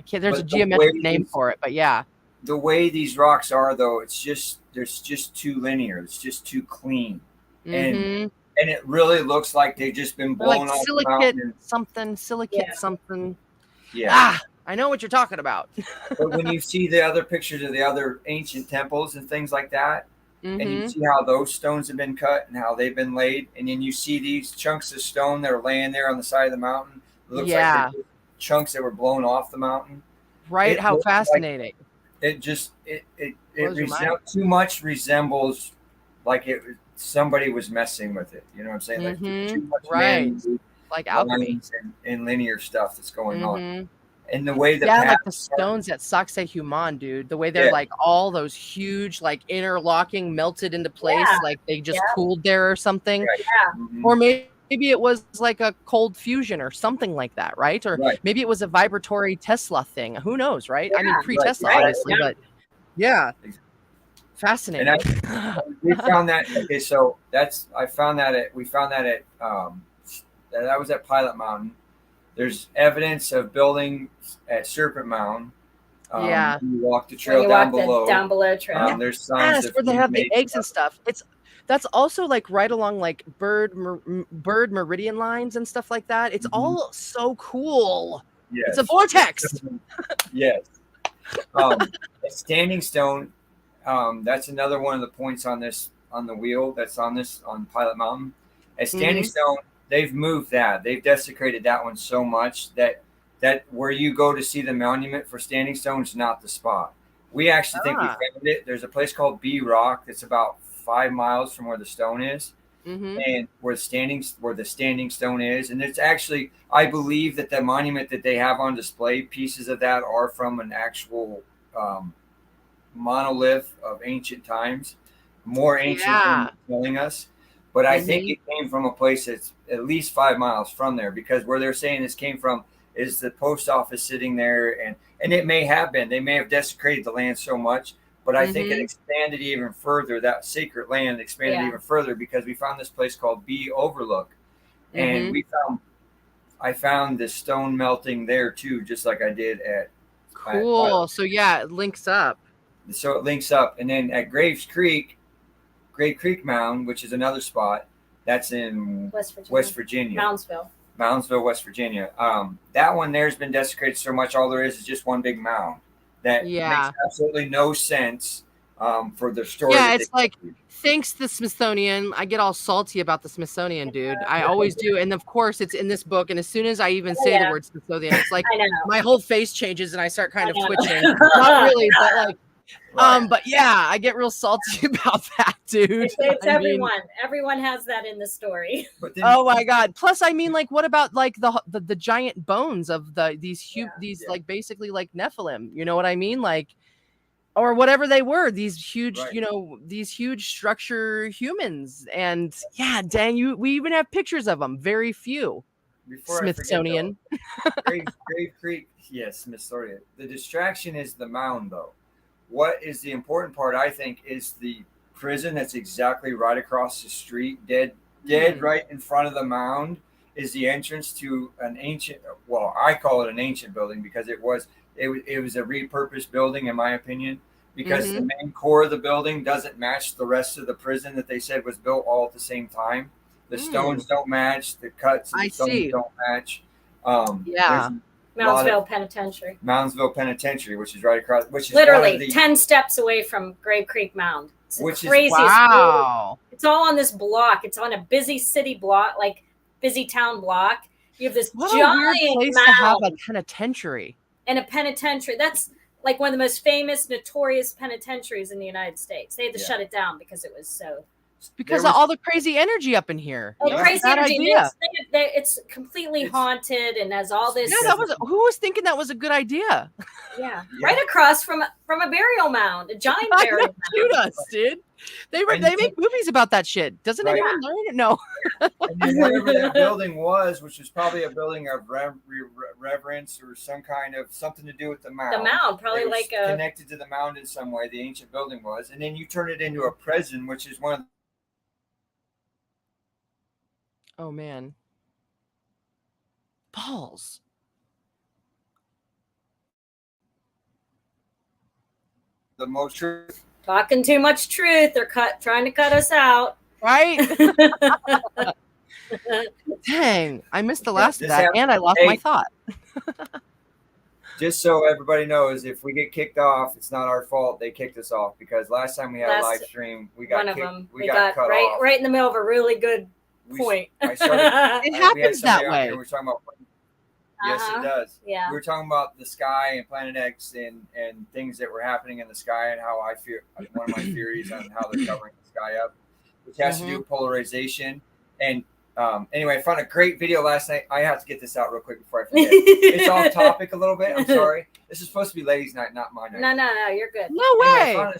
S3: can't. There's a geometric name for it, but yeah.
S1: The way these rocks are, though, it's just too linear. It's just too clean, and it really looks like they've just been blown off the mountain.
S3: Silicate something.
S1: Yeah.
S3: I know what you're talking about.
S1: But when you see the other pictures of the other ancient temples and things like that, and you see how those stones have been cut and how they've been laid, and then you see these chunks of stone that are laying there on the side of the mountain, it looks like chunks that were blown off the mountain.
S3: Right? How fascinating!
S1: It too much resembles like somebody was messing with it. You know what I'm saying? Like too much
S3: like alchemy
S1: and linear stuff that's going on. And the way that
S3: like the stones at Sacsayhuaman, dude, the way they're like all those huge, like interlocking, melted into place, like they just cooled there or something. Or maybe it was like a cold fusion or something like that, right? Or maybe it was a vibratory Tesla thing. Who knows, right? I mean, pre-Tesla, obviously, but fascinating.
S1: And we found that. Okay, so we found that that was at Pilot Mountain. There's evidence of buildings at Serpent Mound,
S3: Yeah.
S1: You walk the
S2: When
S1: trail
S2: you
S1: down
S2: walk
S1: below.
S2: the down below trail.
S1: There's signs
S3: Yes,
S1: of
S3: where they have the
S1: made
S3: eggs and
S1: stuff.
S3: stuff. That's also like right along like bird meridian lines and stuff like that. It's all so cool. It's a
S1: Yes.
S3: vortex.
S1: Yes. A standing stone. That's another one of the points on the wheel that's on Pilot Mountain. A standing stone. They've moved that. They've desecrated that one so much that where you go to see the monument for standing stone is not the spot. We actually think we found it. There's a place called B Rock that's about 5 miles from where the stone is, and where the standing stone is. And it's actually, I believe that the monument that they have on display, pieces of that are from an actual monolith of ancient times, more ancient than telling us. But I think it came from a place that's at least 5 miles from there, because where they're saying this came from is the post office sitting there, and it may have been. They may have desecrated the land so much, but I think it expanded even further. That sacred land expanded even further, because we found this place called B Overlook, and I found the stone melting there too, just like I did at.
S3: Cool. So yeah, it links up.
S1: So it links up, and then at Grave Creek Mound, which is another spot, that's in West Virginia. Moundsville, West Virginia. That one there's been desecrated so much, all there is just one big mound. That makes absolutely no sense for the story.
S3: Yeah, it's like, thanks the Smithsonian. I get all salty about the Smithsonian, dude. I always do. And of course, it's in this book. And as soon as I even say the word Smithsonian, it's like my whole face changes and I start kind of twitching. Not really, but like, but yeah, I get real salty about that, dude.
S2: It's everyone. Everyone has that in the story.
S3: Oh my god! Plus, I mean, like, what about like the giant bones of these like basically like Nephilim? You know what I mean? Like, or whatever they were, these huge, these huge structure humans. And yeah, dang, we even have pictures of them. Very few.
S1: Before
S3: Smithsonian.
S1: Grave Creek, yes, Smithsonian. The distraction is the mound, though. What is the important part, I think, is the prison that's exactly right across the street, dead right in front of the mound, is the entrance to an ancient, well, I call it an ancient building, because it was a repurposed building, in my opinion, because the main core of the building doesn't match the rest of the prison that they said was built all at the same time. The stones don't match, the cuts and the stones don't match.
S2: Moundsville Penitentiary.
S1: Which is right across, which is
S2: literally 10 steps away from Grave Creek Mound. It's
S3: which
S2: is craziest.
S3: Wow.
S2: It's all on this block. It's on a busy city block, like busy town block. You have this giant
S3: place
S2: mound
S3: to have a penitentiary.
S2: And a penitentiary. That's like one of the most famous, notorious penitentiaries in the United States. They had to shut it down because it was so.
S3: Because of all the crazy energy up in here.
S2: Crazy energy. It's completely haunted and has all this.
S3: Yeah, who was thinking that was a good idea?
S2: Yeah. Right across from a burial mound, a giant burial mound.
S3: Shoot us, dude. They make movies about that shit. Doesn't anyone learn it? No.
S1: And then whatever that building was, which was probably a building of reverence or something to do with the mound.
S2: The mound, probably like
S1: connected to the mound in some way. The ancient building was, and then you turn it into a prison, which is one of.
S3: Oh man. Balls.
S1: The most truth.
S2: Talking too much truth. They're trying to cut us out.
S3: Right? Dang, I missed the last of that, and I lost my thought.
S1: Just so everybody knows, if we get kicked off, it's not our fault. They kicked us off, because last time we had a live stream, we got kicked. We got cut off.
S2: Right in the middle of a really good point.
S3: It happens that way.
S1: We were talking about. Yes, it does.
S2: Yeah.
S1: We were talking about the sky and Planet X and things that were happening in the sky, and how I fear, one of my theories on how they're covering the sky up, which has to do with polarization. And anyway, I found a great video last night. I have to get this out real quick before I forget. It's off topic a little bit. I'm sorry. This is supposed to be ladies' night, not my night.
S2: No, you're good.
S3: No way.
S1: I found a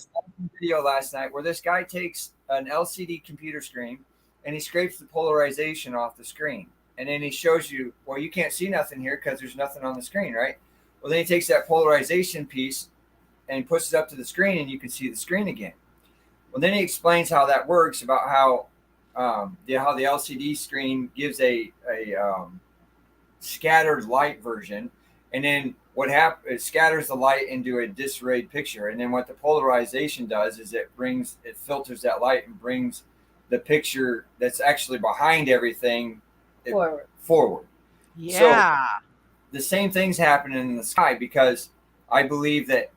S1: video last night where this guy takes an LCD computer screen and he scrapes the polarization off the screen. And then he shows you, well, you can't see nothing here because there's nothing on the screen, right? Well, then he takes that polarization piece and he puts it up to the screen, and you can see the screen again. Well, then he explains how that works, about how the LCD screen gives a scattered light version, and then what happens, it scatters the light into a disarrayed picture, and then what the polarization does is it filters that light and brings the picture that's actually behind everything forward.
S3: Yeah.
S1: So the same thing's happening in the sky, because I believe that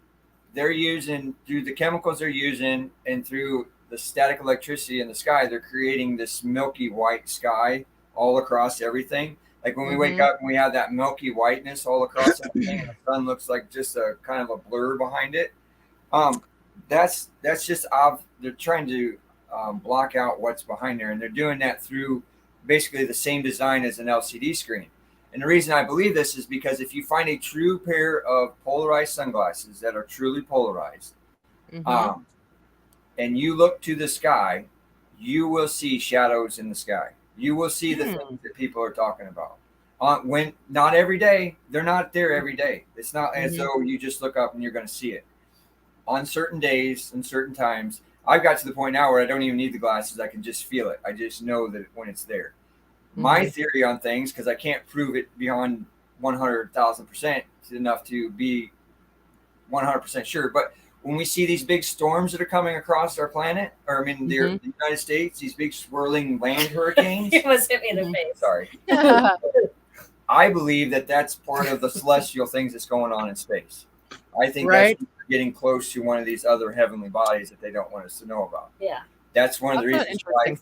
S1: they're using, through the chemicals they're using and through the static electricity in the sky, they're creating this milky white sky all across everything. Like when we wake up and we have that milky whiteness all across everything, and the sun looks like just a kind of a blur behind it. That's just they're trying to block out what's behind there, and they're doing that through basically the same design as an LCD screen. And the reason I believe this is because if you find a true pair of polarized sunglasses that are truly polarized, and you look to the sky, you will see shadows in the sky. You will see the things that people are talking about. When not every day, they're not there every day. It's not as though you just look up and you're going to see it. On certain days and certain times, I've got to the point now where I don't even need the glasses. I can just feel it. I just know that when it's there. My theory on things, because I can't prove it beyond 100,000% enough to be 100% sure, but when we see these big storms that are coming across our planet, or the United States, these big swirling land hurricanes.
S2: It was hit me in the face.
S1: Sorry. I believe that that's part of the celestial things that's going on in space. I think that's getting close to one of these other heavenly bodies that they don't want us to know about.
S2: Yeah.
S1: That's one of the reasons why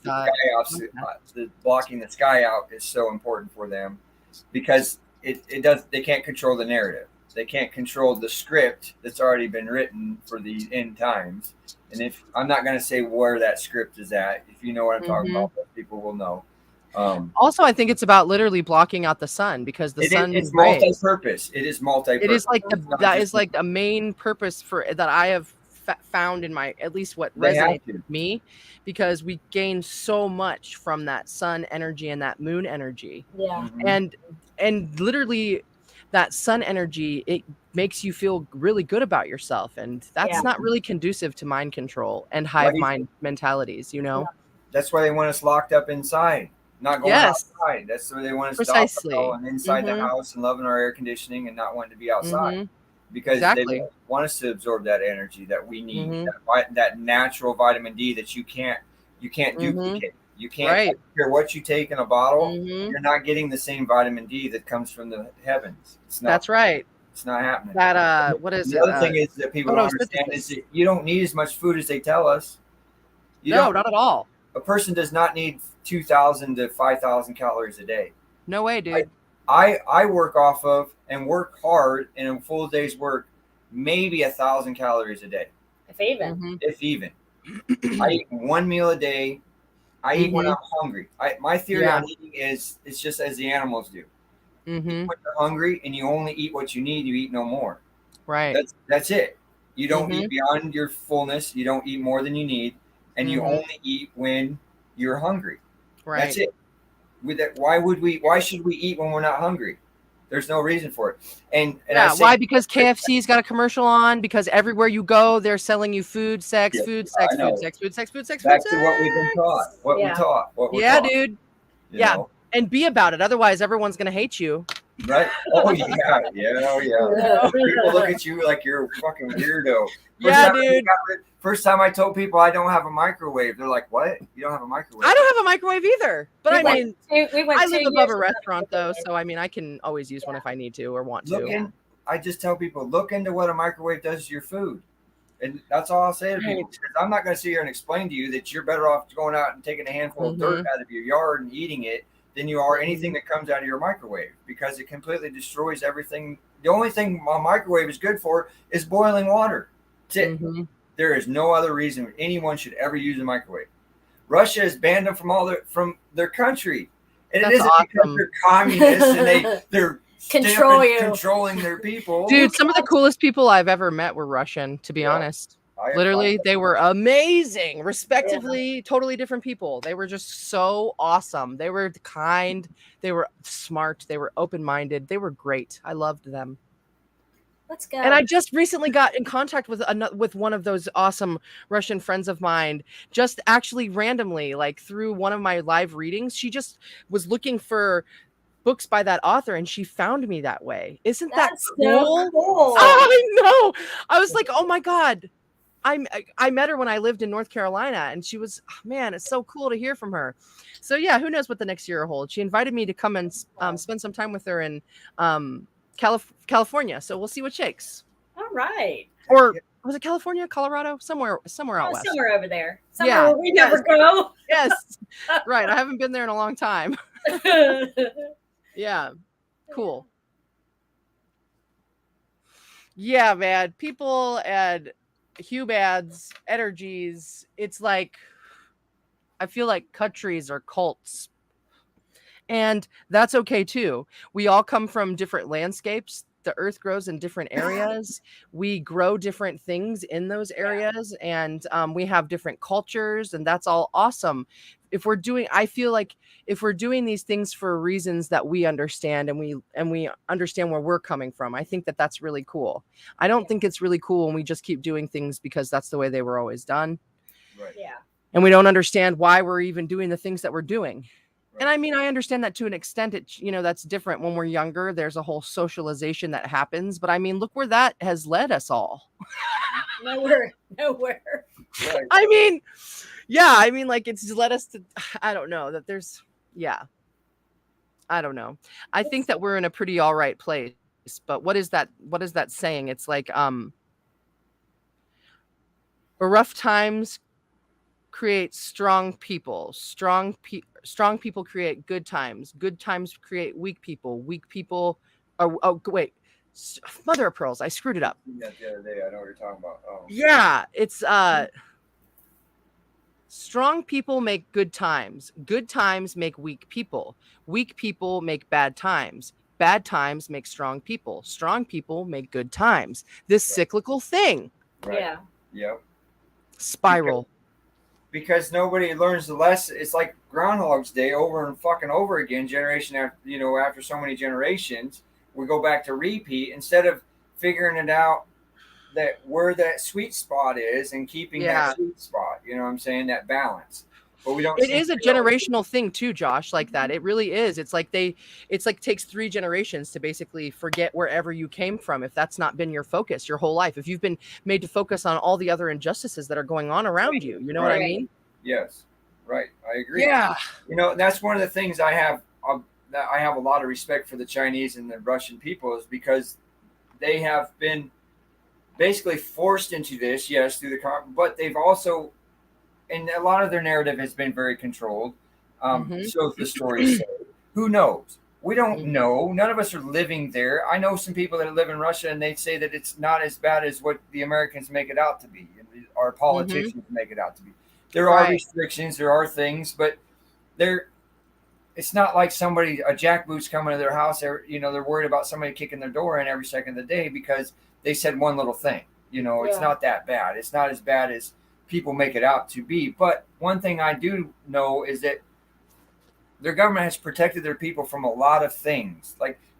S1: blocking the sky out is so important for them, because they can't control the narrative. They can't control the script that's already been written for the end times. And if I'm not going to say where that script is at, if you know what I'm talking about, people will know.
S3: Also, I think it's about literally blocking out the sun, because the sun
S1: is multi-purpose. It is multi-purpose.
S3: It is like that is like a main purpose for that I have found in my, at least what resonates with me, because we gain so much from that sun energy and that moon energy.
S2: Yeah.
S3: And literally that sun energy, it makes you feel really good about yourself, and that's not really conducive to mind control and hive mind mentalities, you know.
S1: That's why they want us locked up inside, not going outside. That's why they want us to and inside the house and loving our air conditioning and not wanting to be outside, because they want us to absorb that energy that we need, that natural vitamin D that you can't duplicate. You can't, I don't care what you take in a bottle, you're not getting the same vitamin D that comes from the heavens. It's not,
S3: that's right.
S1: It's not happening.
S3: That what is
S1: the other thing is that people don't understand is that you don't need as much food as they tell us.
S3: No, not at all.
S1: A person does not need 2,000 to 5,000 calories a day.
S3: No way, dude.
S1: I work off of and work hard in a full day's work, maybe 1,000 calories a day.
S2: If even.
S1: If even. I eat one meal a day. I eat when I'm hungry. My theory on eating is it's just as the animals do. When you're hungry and you only eat what you need, you eat no more.
S3: Right.
S1: That's it. You don't eat beyond your fullness. You don't eat more than you need, and you only eat when you're hungry.
S3: Right.
S1: That's it. With that, why should we eat when we're not hungry? There's no reason for it. And
S3: why? Because KFC's got a commercial on, because everywhere you go, they're selling you food, sex, food, sex, food, sex, food, sex, food, sex,
S1: back to what we've been taught. What we're taught.
S3: Dude. And be about it. Otherwise, everyone's going to hate you.
S1: Right? Oh, yeah. People look at you like you're a fucking weirdo. First time I told people I don't have a microwave, they're like, what? You don't have a microwave?
S3: I don't have a microwave either. But I live above a restaurant, though. So, I can always use one if I need to or want to.
S1: I just tell people, look into what a microwave does to your food. And that's all I'll say to people. Because I'm not going to sit here and explain to you that you're better off going out and taking a handful of dirt out of your yard and eating it than you are anything that comes out of your microwave, because it completely destroys everything. The only thing a microwave is good for is boiling water. That's it. There is no other reason anyone should ever use a microwave. Russia has banned them from their country. And it isn't because they're communists and they're controlling their people.
S3: Dude, some of the coolest people I've ever met were Russian, to be honest. Literally, they were amazing, respectively, totally different people. They were just so awesome. They were kind. They were smart. They were open-minded. They were great. I loved them.
S2: Let's go.
S3: And I just recently got in contact with one of those awesome Russian friends of mine, just actually randomly, like through one of my live readings. She just was looking for books by that author, and she found me that way. Isn't that
S2: That's
S3: cool?
S2: so cool.
S3: I know. I was like, oh my God. I met her when I lived in North Carolina, and she was, man, it's so cool to hear from her. So yeah, who knows what the next year holds. She invited me to come and spend some time with her in California. So we'll see what shakes.
S2: All right.
S3: Or was it California, Colorado? Somewhere out west.
S2: Somewhere over there. Somewhere
S3: Yeah,
S2: where we never go.
S3: Yes. Right. I haven't been there in a long time. Yeah. Cool. Yeah, man. People and humans, energies. It's like, I feel like countries are cults. And that's okay too. We all come from different landscapes. The earth grows in different areas. We grow different things in those areas, and we have different cultures, and that's all awesome. I feel like if we're doing these things for reasons that we understand, and we understand where we're coming from, I think that that's really cool. I don't think it's really cool when we just keep doing things because that's the way they were always done.
S1: Right.
S2: Yeah.
S3: And we don't understand why we're even doing the things that we're doing. And I mean, I understand that to an extent. That's different when we're younger. There's a whole socialization that happens. But I mean, look where that has led us all.
S2: Nowhere.
S1: Right.
S3: I mean, yeah. I mean, like, it's led us to, I don't know, that there's, yeah. I don't know. I think that we're in a pretty all right place. But what is that saying? It's like, rough times create strong people. Strong people create good times. Good times create weak people. Weak people. Wait, mother of pearls. I screwed it up.
S1: The other day, I know what you're talking about. Oh.
S3: Yeah, it's strong people make good times. Good times make weak people. Weak people make bad times. Bad times make strong people. Strong people make good times. This cyclical thing.
S1: Right.
S2: Yeah.
S1: Yep.
S3: Spiral.
S1: Because nobody learns the lesson. It's like Groundhog's Day over and fucking over again, generation after, after so many generations, we go back to repeat instead of figuring it out that where that sweet spot is and keeping that sweet spot. You know what I'm saying? That balance. But we don't.
S3: It is a generational thing too, Josh, like that. It really is. It's like takes 3 generations to basically forget wherever you came from. If that's not been your focus your whole life, if you've been made to focus on all the other injustices that are going on around you, you know what I mean?
S1: Yes. Right. I agree.
S3: Yeah.
S1: That's one of the things I have a lot of respect for the Chinese and the Russian people, is because they have been basically forced into this, yes, but they've also, and a lot of their narrative has been very controlled. So the stories say. Who knows? We don't know. None of us are living there. I know some people that live in Russia, and they say that it's not as bad as what the Americans make it out to be, and our politicians make it out to be. There are restrictions, there are things, but it's not like a jackboot's coming to their house. They're worried about somebody kicking their door in every second of the day because they said one little thing. It's not that bad. It's not as bad as people make it out to be. But one thing I do know is that their government has protected their people from a lot of things.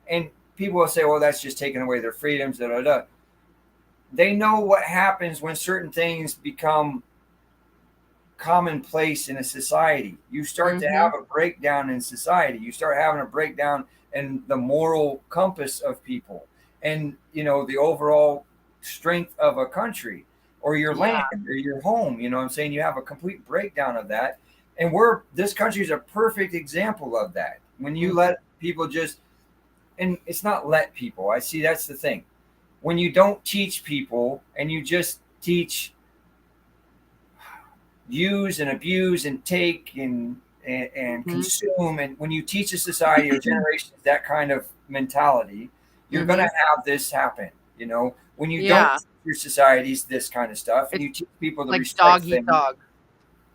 S1: And people will say, well, that's just taking away their freedoms, da, da, da. They know what happens when certain things become commonplace in a society. You start to have a breakdown in society. You start having a breakdown in the moral compass of people and, the overall strength of a country or your land or your home. You know what I'm saying? You have a complete breakdown of that. And this country is a perfect example of that. When you let people and it's not let people, I see that's the thing. When you don't teach people and you just teach use and abuse and take and consume, and when you teach a society or generations that kind of mentality, you're going to have this happen. When you don't teach your societies this kind of stuff, and you teach people to respect
S3: dog
S1: things,
S3: eat dog.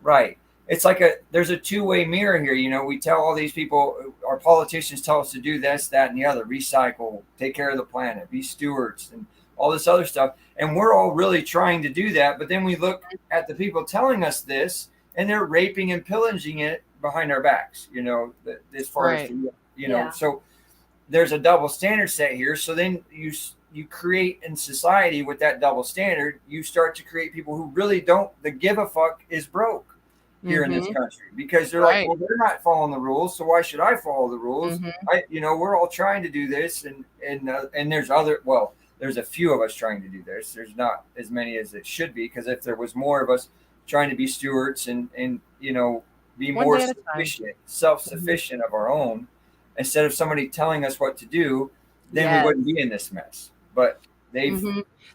S1: Right. It's like there's a two-way mirror here. We tell all these people, our politicians tell us to do this, that, and the other, recycle, take care of the planet, be stewards, and all this other stuff. And we're all really trying to do that. But then we look at the people telling us this, and they're raping and pillaging it behind our backs, as far as, so there's a double standard set here. So then you create in society with that double standard, you start to create people who really don't, the give a fuck is broke. here in this country, because they're
S3: Right.
S1: like, well, they're not following the rules, so why should I follow the rules? We're all trying to do this, and there's there's a few of us trying to do this. There's not as many as it should be, because if there was more of us trying to be stewards and be
S3: One
S1: more
S3: day at a time.
S1: sufficient, self-sufficient of our own, instead of somebody telling us what to do, then we wouldn't be in this mess. But they've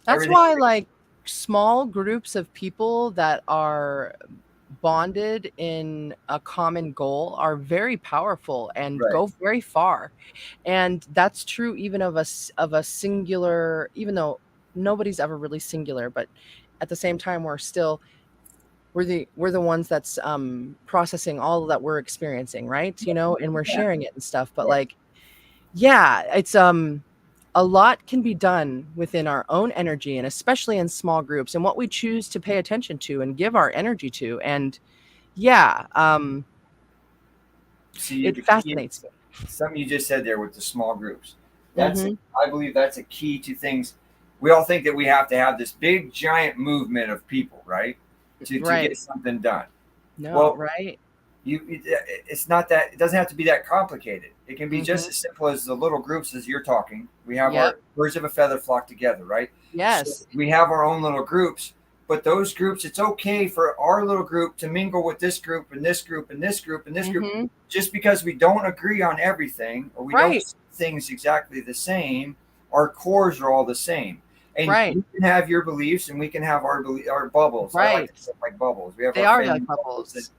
S3: that's why, like, small groups of people that are bonded in a common goal are very powerful and go very far. And that's true even of a singular, even though nobody's ever really singular, but at the same time we're the ones that's processing all that we're experiencing, right? And we're sharing it and stuff. But like, it's a lot can be done within our own energy, and especially in small groups, and what we choose to pay attention to and give our energy to. And it fascinates me.
S1: Something you just said there with the small groups. That's I believe that's a key to things. We all think that we have to have this big giant movement of people, right? To get something done. It's not that, it doesn't have to be that complicated. It can be just as simple as the little groups as you're talking. We have our birds of a feather flock together, right?
S3: Yes.
S1: So we have our own little groups, but those groups, it's okay for our little group to mingle with this group and this group and this group and this group. Just because we don't agree on everything, or we don't see things exactly the same, our cores are all the same. And you can have your beliefs, and we can have our bubbles. I like to say like bubbles. We have
S3: like bubbles.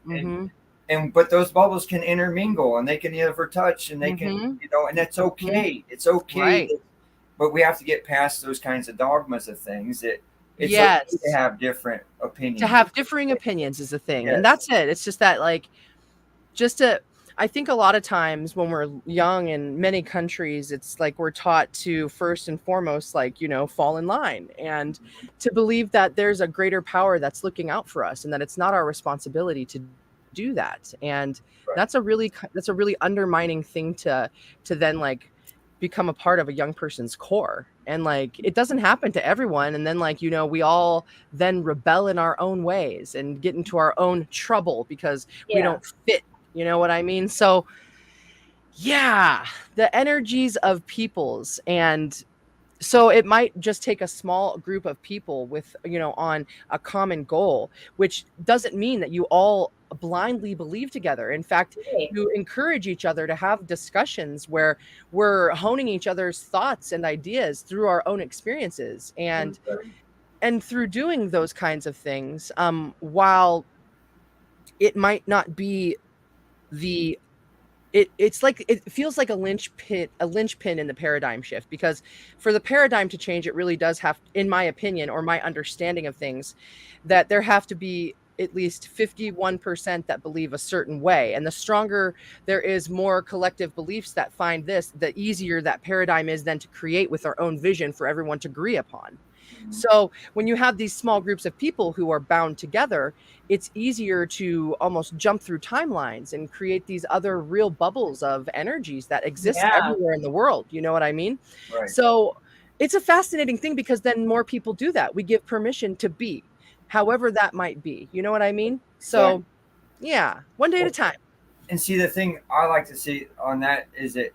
S1: But those bubbles can intermingle, and they can never touch, and they can, and that's okay. It's okay. But we have to get past those kinds of dogmas of things. That it's okay to have different opinions.
S3: To have differing opinions is a thing. And that's it. It's just that, like, I think a lot of times when we're young in many countries, it's like we're taught to first and foremost, like, fall in line, and to believe that there's a greater power that's looking out for us, and that it's not our responsibility to do that. And that's a really undermining thing to then, like, become a part of a young person's core. And, like, it doesn't happen to everyone. And then, like, we all then rebel in our own ways and get into our own trouble because we don't fit. You know what I mean? So the energies of peoples. And so it might just take a small group of people with, on a common goal, which doesn't mean that you all blindly believe together. In fact, you encourage each other to have discussions where we're honing each other's thoughts and ideas through our own experiences. And through doing those kinds of things, while it might not be it's like, it feels like a linchpin in the paradigm shift, because for the paradigm to change, it really does have, in my opinion, or my understanding of things, that there have to be at least 51% that believe a certain way. And the stronger there is more collective beliefs that find this, the easier that paradigm is then to create with our own vision for everyone to agree upon. So when you have these small groups of people who are bound together, it's easier to almost jump through timelines and create these other real bubbles of energies that exist everywhere in the world. You know what I mean? So it's a fascinating thing, because then more people do that. We give permission to be, however that might be. You know what I mean? So one day at a time.
S1: And see, the thing I like to see on that is that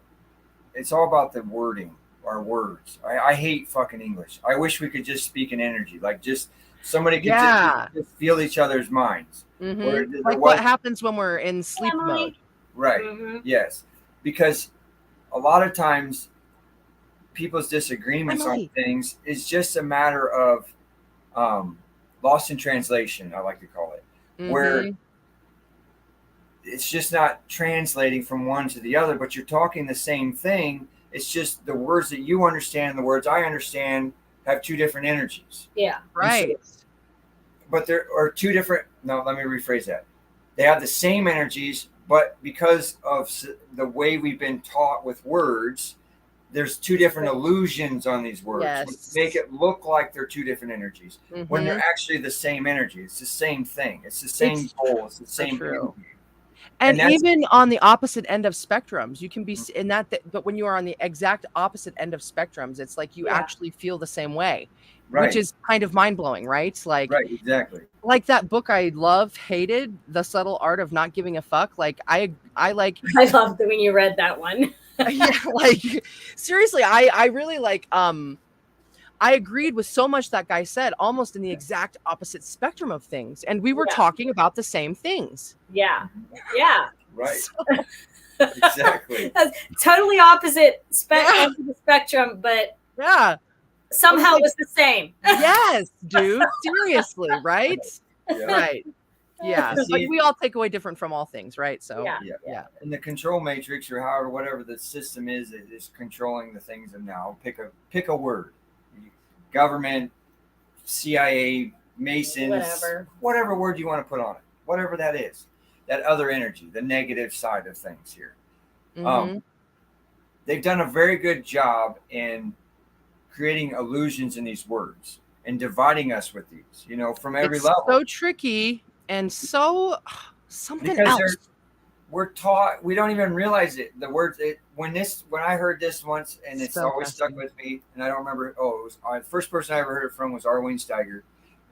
S1: it's all about the wording. Our words. I hate fucking English. I wish we could just speak in energy, like just somebody could just feel each other's minds.
S3: Like what happens when we're in sleep mode.
S1: Yes, because a lot of times people's disagreements on things is just a matter of lost in translation, I like to call it, where it's just not translating from one to the other, but you're talking the same thing. It's just the words that you understand and the words I understand have two different energies. But there are two different, let me rephrase that. They have the same energies, but because of the way we've been taught with words, there's two different illusions on these words, which make it look like they're two different energies, when they're actually the same energy. It's the same thing. It's the same goal. It's the same energy.
S3: And
S1: that's
S3: even on the opposite end of spectrums, you can be in that, but when you are on the exact opposite end of spectrums, it's like you
S2: Yeah.
S3: actually feel the same way, which
S1: right,
S3: is kind of mind blowing, right? Like,
S1: right, exactly.
S3: like that book I hated, The Subtle Art of Not Giving a Fuck. Like I like,
S2: I loved when you read that one.
S3: yeah, like seriously, I really like, I agreed with so much that guy said, almost in the exact opposite spectrum of things. And we were
S2: Yeah.
S3: talking about the same things.
S2: Yeah. Yeah.
S1: Right.
S3: So,
S1: Exactly.
S2: Totally opposite
S3: Yeah.
S2: ends of the spectrum, but
S3: yeah.
S2: somehow it was the same.
S3: Yes, dude. Seriously, right?
S1: Yeah.
S3: Right. Yeah.
S1: You
S3: But
S1: see-
S3: we all take away different from all things, right? So
S2: Yeah.
S3: yeah.
S1: In the control matrix, or however, whatever the system is that is controlling the things of now, pick a word. Government, CIA, Masons, whatever word you want to put on it, whatever that is, that other energy, the negative side of things here.
S3: Mhm.
S1: They've done a very good job in creating illusions in these words and dividing us with these, from every
S3: It's
S1: level.
S3: so tricky and so something
S1: Because
S3: else.
S1: we're taught, we don't even realize it. The words, when I heard this once, and it's
S3: So
S1: always stuck
S3: fascinating.
S1: with me, and I don't remember. It was the first person I ever heard it from was Arwin Steiger,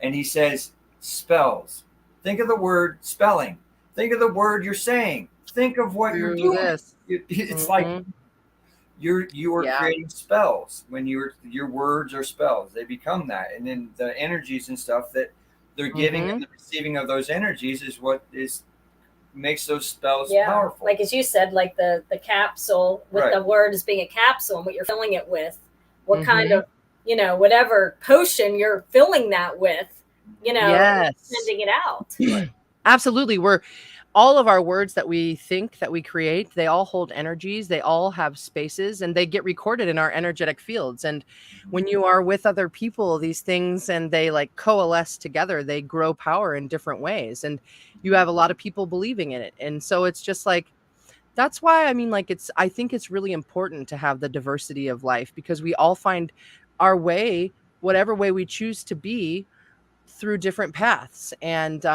S1: and he says spells. Think of the word spelling. Think of the word you're saying. Think of what you're
S3: Through
S1: doing.
S3: this.
S1: It's like
S3: Mhm.
S1: you are
S3: Yeah.
S1: creating spells when your words are spells. They become that, and then the energies and stuff that they're giving and the receiving of those energies is what makes those spells powerful.
S2: Like as you said, like the capsule with
S1: Right.
S2: the word as being a capsule and what you're filling it with, what kind of, whatever potion you're filling that with,
S3: Yes.
S2: sending it out.
S3: Absolutely. All of our words that we think, that we create, they all hold energies, they all have spaces, and they get recorded in our energetic fields. And when you are with other people, these things, and they like coalesce together, they grow power in different ways. And you have a lot of people believing in it. And so it's just like, that's why, I mean, like, I think it's really important to have the diversity of life, because we all find our way, whatever way we choose to be, through different paths. And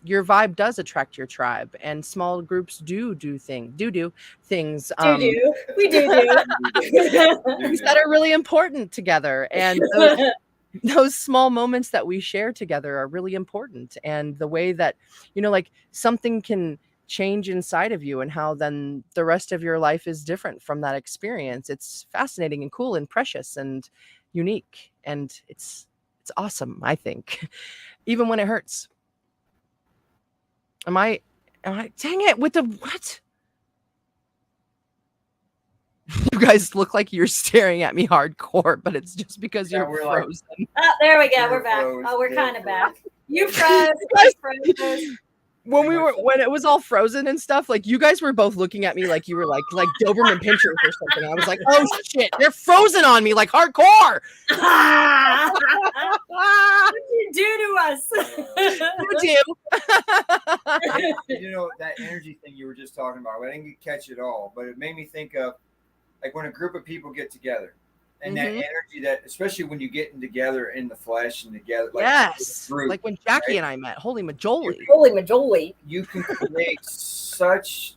S3: your vibe does attract your tribe, and small groups do things
S2: We do.
S3: things that are really important together. And those small moments that we share together are really important. And the way that, like, something can change inside of you, and how then the rest of your life is different from that experience. It's fascinating and cool and precious and unique. And it's awesome, I think, even when it hurts. Am I dang it, with the what? You guys look like you're staring at me hardcore, but it's just because you're frozen.
S2: Oh, there we go.
S1: You're
S2: We're back.
S1: froze.
S2: Oh, we're
S1: You're
S2: kind of
S1: froze.
S2: back. You froze. I froze.
S3: When it was all frozen and stuff, like, you guys were both looking at me like you were like Doberman pinchers or something. I was like, oh shit, they're frozen on me like hardcore.
S2: What did you do to us?
S3: You
S1: That energy thing you were just talking about, I didn't catch it all, but it made me think of like when a group of people get together, and that energy, that especially when you get together in the flesh and together, like
S3: yes,
S1: group,
S3: like when Jackie
S1: right?
S3: and I met. Holy majoli.
S2: Holy majoli.
S1: You can create such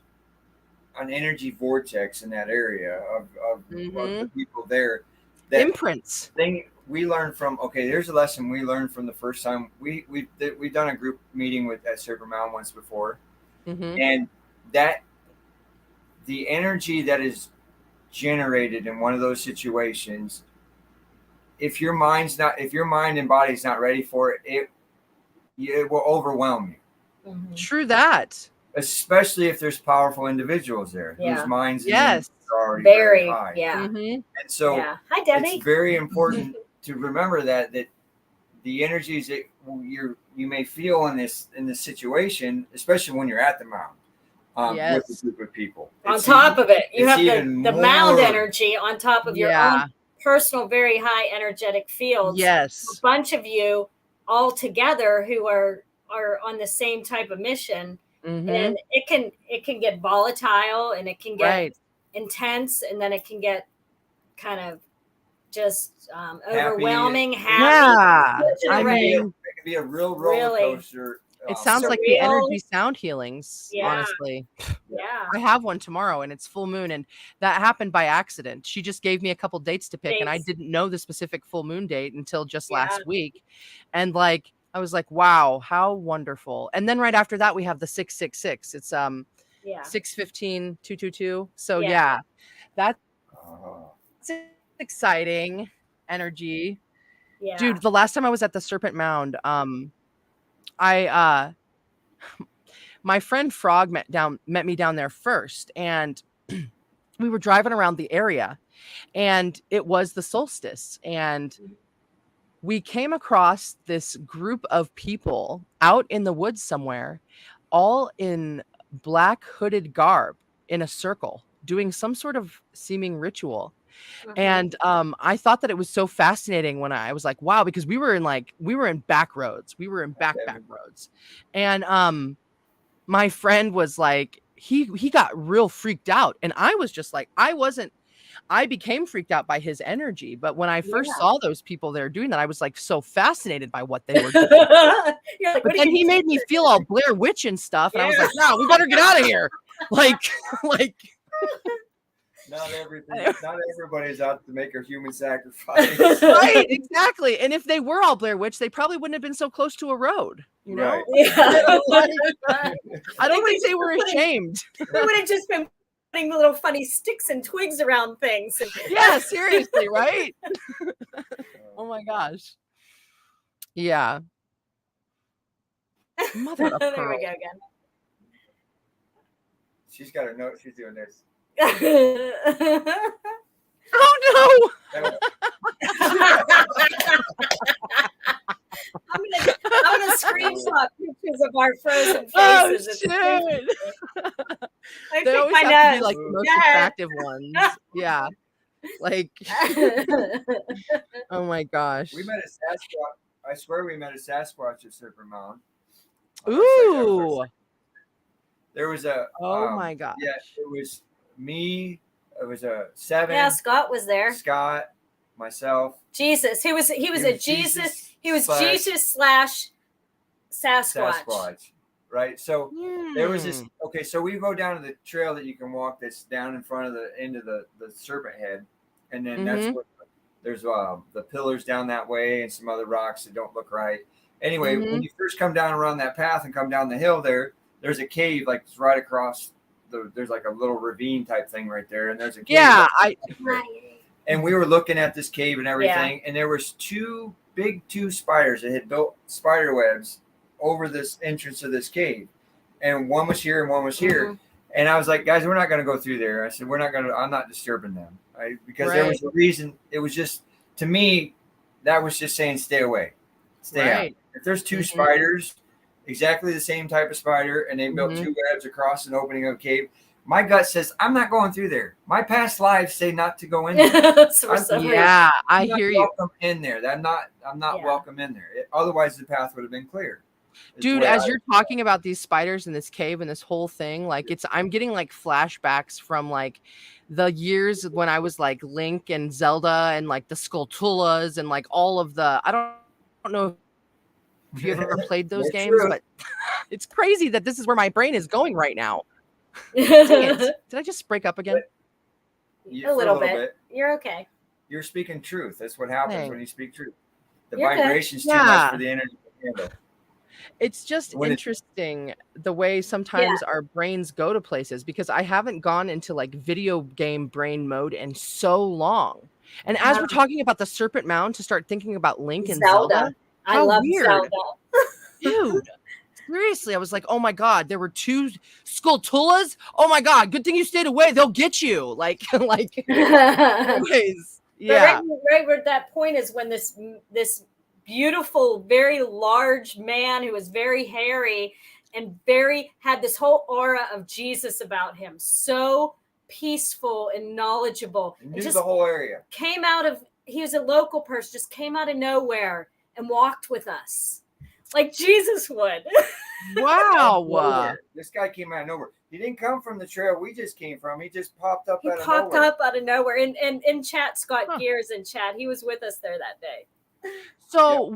S1: an energy vortex in that area of the people there. That
S3: Imprints.
S1: thing we learned from. Okay, there's a lesson we learned from the first time we've done a group meeting at Serpent Mound once before, and that the energy that is generated in one of those situations, if your mind and body is not ready for it, it will overwhelm you.
S3: True that.
S1: Especially if there's powerful individuals there whose minds are already very high. And so
S2: Hi, Debbie.
S1: it's very important to remember that the energies that you may feel in this situation, especially when you're at the mound, with a group of people.
S2: On top of it, you have the mound energy on top of your own personal, very high energetic fields.
S3: Yes.
S2: A bunch of you all together who are on the same type of mission. And it can get volatile, and it can get intense, and then it can get kind of just overwhelming, happy.
S3: Yeah.
S1: It can be a real roller coaster.
S3: It sounds like the energy sound healings,
S2: Yeah.
S3: honestly.
S2: Yeah.
S3: I have one tomorrow and it's full moon, and that happened by accident. She just gave me a couple dates to pick and I didn't know the specific full moon date until just last week. And like I was like, wow, how wonderful. And then right after that we have the 666. It's 615 222. So yeah, that's exciting energy.
S2: Yeah.
S3: Dude, the last time I was at the Serpent Mound, my friend Frog met me down there first, and we were driving around the area, and it was the solstice, and we came across this group of people out in the woods somewhere, all in black hooded garb in a circle doing some sort of seeming ritual. And I thought that it was so fascinating when I was like, wow, because we were in back roads. We were in back roads. And my friend was like, he got real freaked out. And I was just like, I became freaked out by his energy. But when I first saw those people there doing that, I was like so fascinated by what they were doing. Like, but then he made me feel all Blair Witch and stuff. And I was like, no, we better get out of here. Like
S1: Not everybody's out to make a human sacrifice.
S3: Right, exactly. And if they were all Blair Witch, they probably wouldn't have been so close to a road. You know?
S1: Right.
S2: Yeah.
S3: I don't think they were ashamed.
S2: They would have just been putting little funny sticks and twigs around things.
S3: Yeah, seriously, right? Oh my gosh. Yeah. Mother of
S2: There
S3: pearl.
S2: we go again.
S1: She's got her note. She's doing this.
S3: Oh no!
S2: I'm gonna screenshot pictures of our frozen faces.
S3: Oh shit! They always have to be like the most attractive ones. Yeah. Like, oh my gosh.
S1: We met a Sasquatch. I swear we met a Sasquatch at Serpent Mound.
S3: Ooh.
S1: There was a.
S3: Oh my gosh.
S1: Yeah, it was me. It was a 7.
S2: Yeah, Scott was there.
S1: Scott, myself.
S2: Jesus. He was a Jesus. He was Jesus / Sasquatch.
S1: Right. So there was this. Okay, so we go down to the trail that you can walk that's down in front of the end of the Serpent Head, and then that's what there's the pillars down that way and some other rocks that don't look right. Anyway, when you first come down around that path and come down the hill there's a cave like right across there's like a little ravine type thing right there, and there's a cave.
S3: Yeah,
S1: and we were looking at this cave and everything, and there was two spiders that had built spider webs over this entrance of this cave, and one was here and one was here. And I was like, guys, we're not going to go through there. I said, I'm not disturbing them, because there was a reason. It was just, to me, that was just saying stay away, stay out. If there's two spiders, exactly the same type of spider, and they built two webs across an opening of a cave, my gut says I'm not going through there. My past lives say not to go in there.
S3: I hear you.
S1: Welcome in there. I'm not welcome in there. Otherwise, the path would have been clear.
S3: Dude, as you're talking about these spiders in this cave and this whole thing, like I'm getting like flashbacks from like the years when I was like Link and Zelda and like the Skulltulas and like all of the, I don't know if you ever played those games, but it's crazy that this is where my brain is going right now. Did I just break up again?
S2: A little bit. You're okay.
S1: You're speaking truth. That's what happens when you speak truth. The
S2: You're
S1: vibration's too much for the energy to handle.
S3: It's just interesting the way sometimes our brains go to places, because I haven't gone into like video game brain mode in so long. And as we're talking about the Serpent Mound, to start thinking about Link and Zelda.
S2: I love Zelda.
S3: Dude, seriously, I was like, oh my God, there were two Skulltulas. Oh my God, good thing you stayed away. They'll get you. Like, anyways, yeah.
S2: Right where that point is when this beautiful, very large man who was very hairy and had this whole aura of Jesus about him. So peaceful and knowledgeable.
S1: He knew the whole area.
S2: He was a local person, just came out of nowhere and walked with us like Jesus would.
S3: Wow.
S1: This guy came out of nowhere. He didn't come from the trail we just came from. He just popped up
S2: out of nowhere. And in chat, Scott Gears in chat, he was with us there that day.
S3: So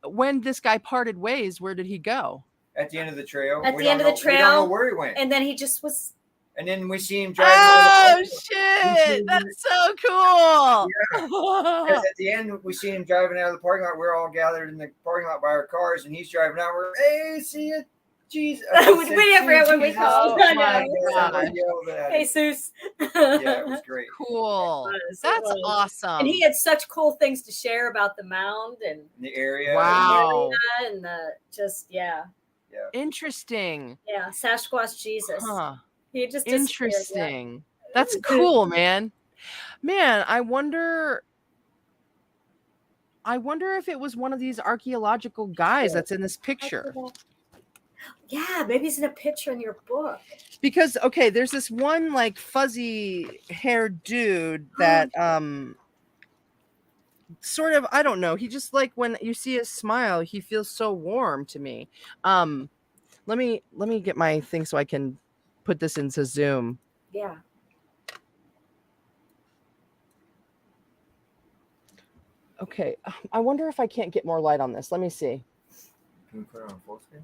S3: when this guy parted ways, where did he go?
S1: At the end of the trail.
S2: At
S1: We
S2: the end
S1: don't
S2: of the
S1: know- We don't know
S2: trail.
S1: where he went.
S2: And then he just was.
S1: And then we see him driving.
S3: Oh
S1: We see
S3: shit!
S1: him-
S3: That's so cool.
S1: Because at the end, we see him driving out of the parking lot. We're all gathered in the parking lot by our cars, and he's driving out. We're, hey, see you, Jesus.
S2: We forget when we called.
S3: Oh my God.
S2: Hey, Seuss.
S1: Yeah, it was great.
S3: Cool.
S2: It was.
S3: That's awesome.
S2: And he had such cool things to share about the mound and
S1: In the area.
S3: Wow.
S2: and the just yeah.
S3: Interesting.
S2: Yeah, Sasquatch Jesus.
S3: Huh.
S2: He just disappeared,
S3: Interesting. That's cool, man. Man, I wonder if it was one of these archaeological guys that's in this picture.
S2: Yeah, maybe he's in a picture in your book.
S3: Because okay, there's this one like fuzzy haired dude that sort of, I don't know, he just like when you see his smile, he feels so warm to me. Let me get my thing so I can put this into Zoom.
S2: Yeah.
S3: Okay, I wonder if I can't get more light on this. Let me see.
S1: Can we put it on full screen?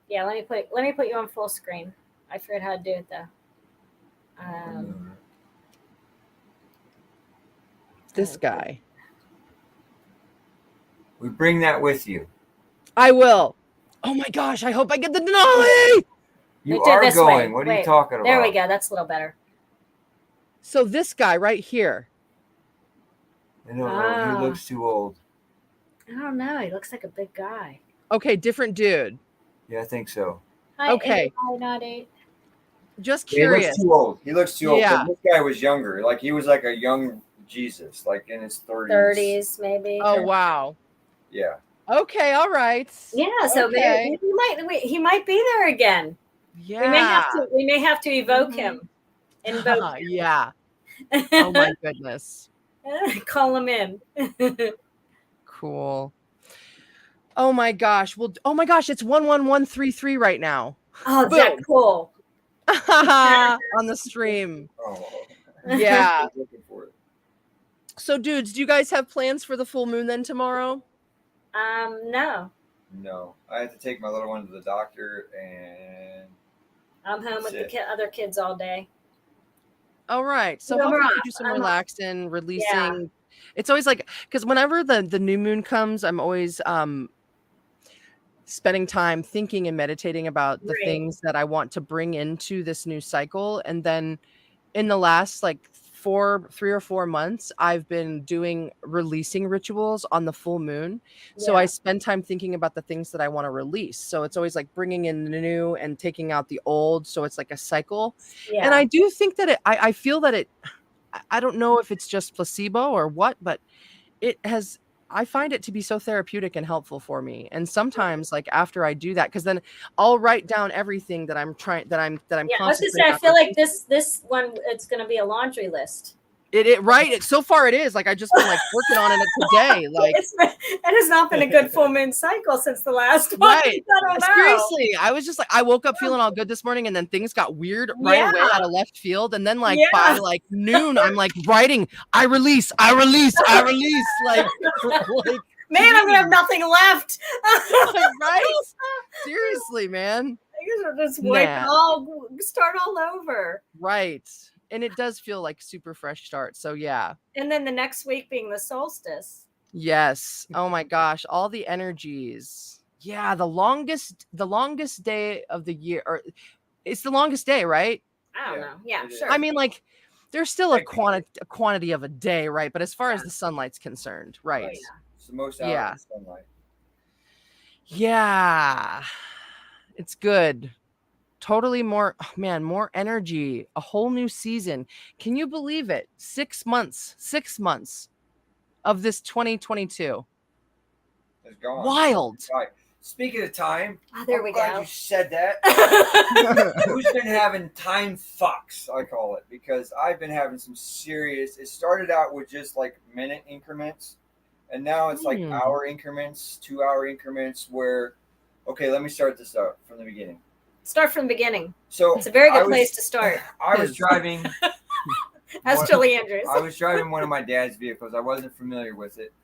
S2: Yeah, let me put you on full screen. I forget how to do it though.
S3: This guy.
S1: We bring that with you.
S3: I will. Oh my gosh, I hope I get the Denali.
S1: You
S2: We did
S1: are
S2: this
S1: going.
S2: way.
S1: What are
S2: Wait,
S1: you talking about?
S2: There we go. That's a little better.
S3: So this guy right here.
S1: I don't know.
S2: Ah.
S1: He looks too old.
S2: I don't know. He looks like a big guy.
S3: Okay, different dude.
S1: Yeah, I think so.
S2: Hi,
S3: Okay.
S2: 8, hi, not 8.
S3: Just
S1: Yeah, he looks
S3: curious.
S1: too old. He looks too old.
S3: Yeah.
S1: This guy was younger. Like he was like a young Jesus, like in his 30s.
S2: 30s maybe.
S3: Oh wow.
S1: Yeah.
S3: Okay, all right.
S2: Yeah, so
S3: Okay.
S2: maybe he might be there again.
S3: Yeah.
S2: We may have to evoke him. Invoke him.
S3: Yeah. Oh my goodness.
S2: Call him in.
S3: Cool. Oh my gosh. Well, oh my gosh, it's 11133 right now.
S2: Oh,
S3: Boom.
S2: that's cool.
S3: On the stream.
S1: Oh.
S3: Yeah.
S1: Looking for it.
S3: So dudes, do you guys have plans for the full moon then tomorrow?
S2: No.
S1: No, I have to take my little one to the doctor, and
S2: I'm home with
S1: That's
S2: the other kids all day.
S3: All right. So
S2: No,
S3: hopefully
S2: we're
S3: you
S2: off.
S3: do some
S2: I'm off.
S3: relaxing, releasing.
S2: Yeah.
S3: It's always like, because whenever the new moon comes, I'm always spending time thinking and meditating about the
S2: Right.
S3: things that I want to bring into this new cycle. And then in the last like 3 or 4 months, I've been doing releasing rituals on the full moon. So
S2: Yeah.
S3: I spend time thinking about the things that I want to release. So it's always like bringing in the new and taking out the old. So it's like a cycle.
S2: Yeah.
S3: And I do think that I feel that I don't know if it's just placebo or what, but I find it to be so therapeutic and helpful for me. And sometimes like after I do that, because then I'll write down everything that I'm
S2: yeah, I was gonna
S3: constantly
S2: say, I feel like this one, it's gonna be a laundry list.
S3: right. So far it is like I just been like working on it today. Like
S2: It has not been a good full moon cycle since the last one.
S3: right.
S2: I don't know.
S3: Seriously, I was just like I woke up feeling all good this morning, and then things got weird right away
S2: Yeah.
S3: out of left field. And then like
S2: Yeah.
S3: by like noon, I'm like writing, I release. Like, like
S2: Man, I'm gonna have nothing left.
S3: right? Seriously, man.
S2: I guess we'll just wipe
S3: Nah.
S2: it all, start all over.
S3: Right. And it does feel like super fresh start. So yeah.
S2: And then the next week being the solstice.
S3: Yes. Oh my gosh. All the energies. Yeah. The longest day of the year, or it's the longest day, right?
S2: I don't
S1: Yeah,
S2: know. Yeah,
S1: it is.
S2: sure.
S3: I mean, like there's still a quantity of a day, right? But as far as the sunlight's concerned, right?
S2: Oh, yeah.
S1: it's the most out
S3: Yeah.
S1: of the sunlight.
S3: Yeah. It's good. Totally more energy, a whole new season. Can you believe it? 6 months of this 2022.
S1: It's gone.
S3: Wild.
S1: Right. Speaking of time,
S2: Oh, there
S1: I'm
S2: we
S1: glad
S2: go.
S1: you said that. Who's been having time fucks, I call it, because I've been having some serious. It started out with just like minute increments, and now it's like hour increments, 2 hour increments. Where, okay, let me start this out from the beginning.
S2: Start from the beginning.
S1: So
S2: It's a very
S1: I
S2: good
S1: was-
S2: place to start.
S1: I was driving.
S2: That's
S1: one-
S2: Julie Andrews.
S1: I was driving one of my dad's vehicles. I wasn't familiar with it,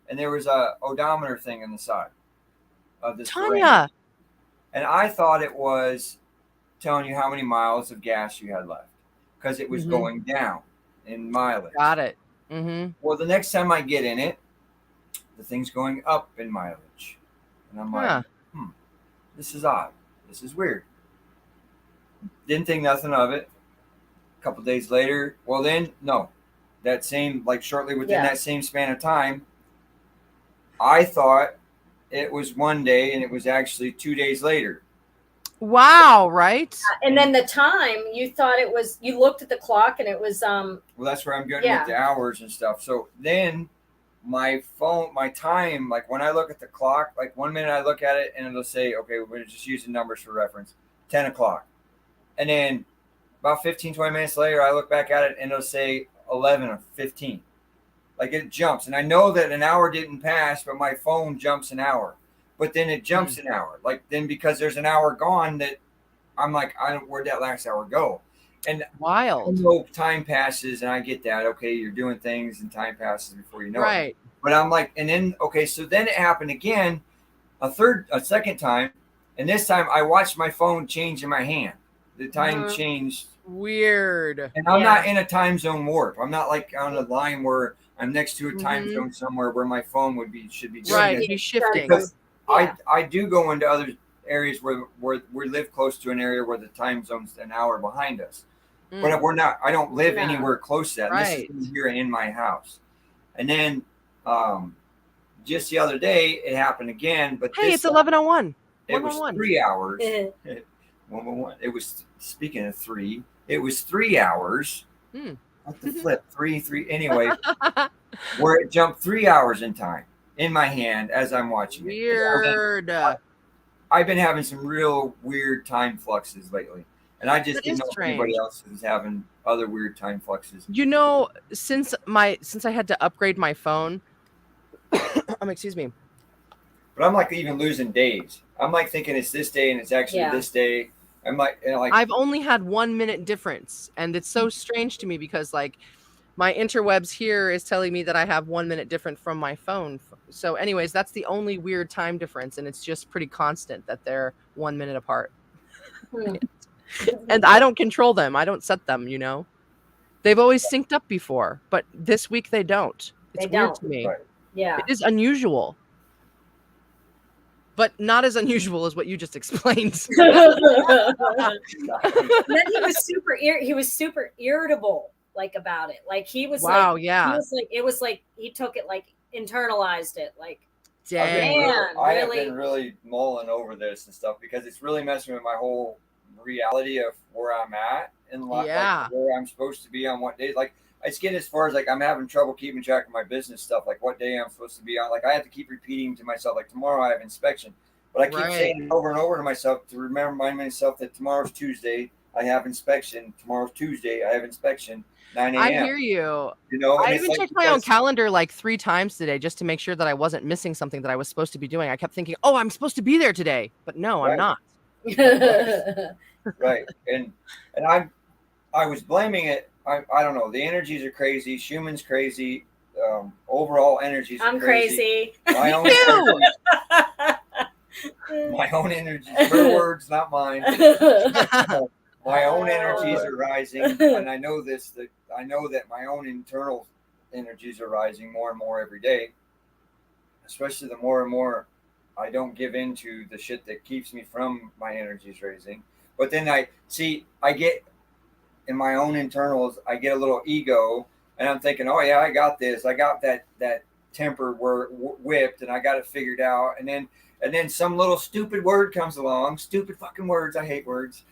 S1: and there was a odometer thing on the side of this.
S3: Tanya,
S1: And I thought it was telling you how many miles of gas you had left because it was going down in mileage.
S3: Got it. Mm-hmm.
S1: Well, the next time I get in it, the thing's going up in mileage. And I'm like, this is odd. This is weird. Didn't think nothing of it. A couple days later, well then, no. That same, like shortly within that same span of time, I thought it was one day and it was actually 2 days later.
S3: Wow, right?
S2: And then the time, you thought it was, you looked at the clock and it was
S1: well, that's where I'm getting with the hours and stuff. So then my phone, my time, like when I look at the clock, like 1 minute I look at it and it'll say, okay, we're just using numbers for reference, 10 o'clock. And then about 15, 20 minutes later, I look back at it and it'll say 11 or 15. Like it jumps. And I know that an hour didn't pass, but my phone jumps an hour. But then it jumps an hour. Like then because there's an hour gone that I'm like, where'd that last hour go? And
S3: wild.
S1: I know time passes and I get that. Okay, you're doing things and time passes before you know it. But I'm like, and then, okay, so then it happened again, a second time. And this time I watched my phone change in my hand. The time changed.
S3: Weird.
S1: And I'm not in a time zone warp. I'm not like on a line where I'm next to a time zone somewhere where my phone should be doing
S3: right. He's shifting.
S1: Because I do go into other areas where we live close to an area where the time zone's an hour behind us. But we're not. I don't live anywhere close to that. Right. This is here in my house. And then just the other day it happened again. But
S3: hey, it's 11:01.
S1: It was 3 hours. 111. It was, speaking of 3, it was 3 hours. What the flip? 3. Anyway, where it jumped 3 hours in time in my hand as I'm watching it.
S3: Weird.
S1: I've been having some real weird time fluxes lately. And I just didn't know if anybody else was having other weird time fluxes.
S3: You know, since I had to upgrade my phone, excuse me.
S1: But I'm like even losing days. I'm like thinking it's this day and it's actually this day. I'm like,
S3: I've only had 1 minute difference, and it's so strange to me because like my interwebs here is telling me that I have 1 minute different from my phone. So anyways, that's the only weird time difference, and it's just pretty constant that they're 1 minute apart. And I don't control them. I don't set them, you know. They've always synced up before, but this week they don't. It's weird to me.
S1: Right.
S2: Yeah.
S3: It is unusual. But not as unusual as what you just explained.
S2: And then he was super irritable like about it. Like he was he was like, it was like he took it, like internalized it, like
S1: I have been really mulling over this and stuff because it's really messing with my whole reality of where I'm at in life, like where I'm supposed to be on what day. Like it's getting as far as like I'm having trouble keeping track of my business stuff, like what day I'm supposed to be on. Like I have to keep repeating to myself, like tomorrow I have inspection, but I keep saying it over and over to myself to remind myself that tomorrow's Tuesday, I have inspection. Tomorrow's Tuesday, I have inspection. 9 a.m.
S3: I hear you.
S1: You know,
S3: I even checked my own calendar like 3 times today just to make sure that I wasn't missing something that I was supposed to be doing. I kept thinking, oh, I'm supposed to be there today, but no, I'm not.
S1: Right. And I was blaming it. I don't know. The energies are crazy. Schumann's crazy. Overall energies are crazy. My own my own energies. Her words, not mine. My own energies are rising, and I know this. That I know that my own internal energies are rising more and more every day. Especially the more and more I don't give into the shit that keeps me from my energies raising. But then I get in my own internals, I get a little ego, and I'm thinking, oh yeah, I got this. I got that temper whipped, and I got it figured out. And then some little stupid word comes along. Stupid fucking words. I hate words.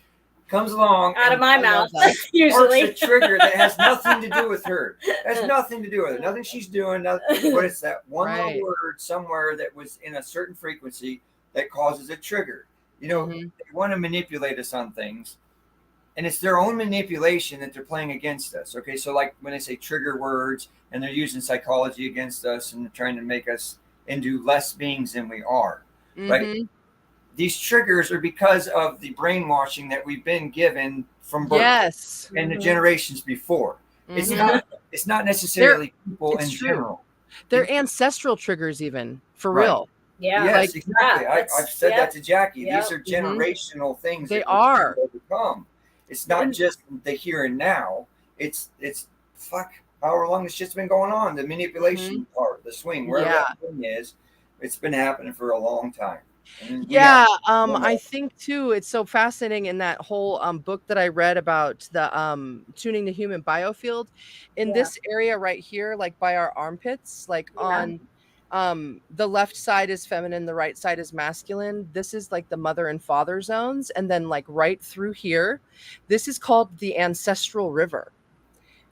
S1: Comes along
S2: out of my mouth. Usually,
S1: a trigger that has nothing to do with her. Has nothing to do with it. Nothing she's doing. Nothing. But it's that one little word somewhere that was in a certain frequency that causes a trigger. You know, they want to manipulate us on things, and it's their own manipulation that they're playing against us. Okay, so like when they say trigger words, and they're using psychology against us, and they're trying to make us into less beings than we are, right? These triggers are because of the brainwashing that we've been given from birth and the generations before. It's not necessarily people in general.
S3: They're ancestral triggers, even for real.
S2: Yeah.
S1: Yes,
S3: Like,
S1: exactly.
S2: yeah,
S1: I've said that to Jackie.
S2: Yep.
S1: These are generational things
S3: They
S1: that we're trying
S3: are.
S1: to overcome. It's not
S3: And-
S1: just the here and now. It's fuck however long this shit's been going on. The manipulation part, the swing, wherever
S3: Yeah.
S1: that swing is, it's been happening for a long time. And we
S3: Yeah,
S1: have to
S3: I think too it's so fascinating in that whole book that I read about the tuning the human biofield in
S2: Yeah.
S3: this area right here, like by our armpits, like
S2: Yeah.
S3: on the left side is feminine, the right side is masculine. This is like the mother and father zones, and then like right through here, this is called the ancestral river.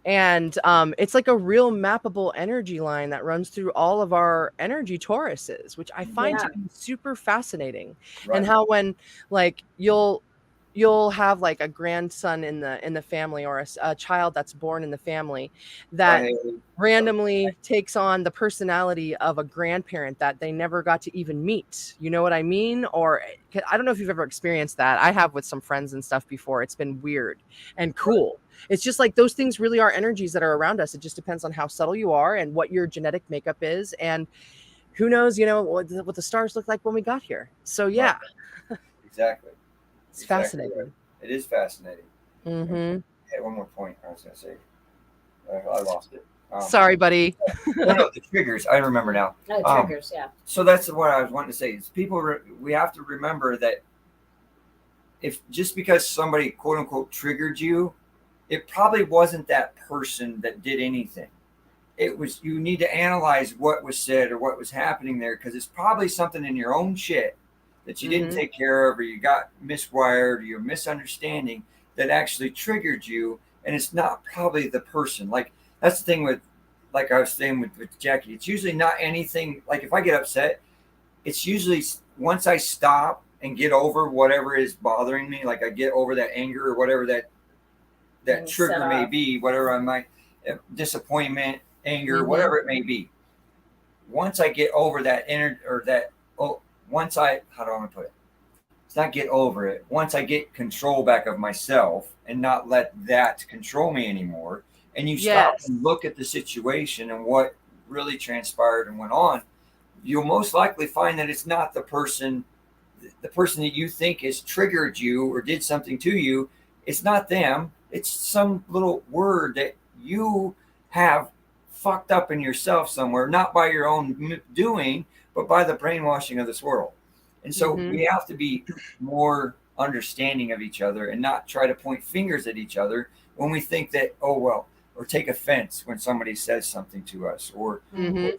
S3: And it's like a real mappable energy line that runs through all of our energy Tauruses, which I find to
S2: Yeah.
S3: be super fascinating.
S1: right.
S3: And how when like you'll have like a grandson in the family, or a child that's born in the family that
S1: Right.
S3: randomly takes on the personality of a grandparent that they never got to even meet. You know what I mean? Or I don't know if you've ever experienced that. I have with some friends and stuff before. It's been weird and cool. It's just like those things really are energies that are around us. It just depends on how subtle you are and what your genetic makeup is. And who knows, what the stars look like when we got here. So yeah,
S1: Exactly.
S3: it's
S1: Exactly
S3: fascinating.
S1: right. It is fascinating.
S3: Mm-hmm.
S1: Hey, one more point I was going to say. I lost it.
S3: Sorry, buddy.
S1: No, the triggers. I remember now.
S2: No triggers. Yeah.
S1: So that's what I was wanting to say. Is we have to remember that if just because somebody quote unquote triggered you, it probably wasn't that person that did anything. It was, you need to analyze what was said or what was happening there, because it's probably something in your own shit that you didn't take care of, or you got miswired, or you're misunderstanding that actually triggered you, and it's not probably the person. Like that's the thing with, like I was saying with Jackie, it's usually not anything. Like if I get upset, it's usually once I stop and get over whatever is bothering me, like I get over that anger or whatever that trigger may be, whatever I might, disappointment, anger, whatever it may be. Once I get over that once I, how do I want to put it? It's not get over it. Once I get control back of myself and not let that control me anymore, and you stop and look at the situation and what really transpired and went on, you'll most likely find that it's not the person that you think has triggered you or did something to you. It's not them. It's some little word that you have fucked up in yourself somewhere, not by your own doing, but by the brainwashing of this world. And so we have to be more understanding of each other and not try to point fingers at each other when we think that, oh, well, or take offense when somebody says something to us, or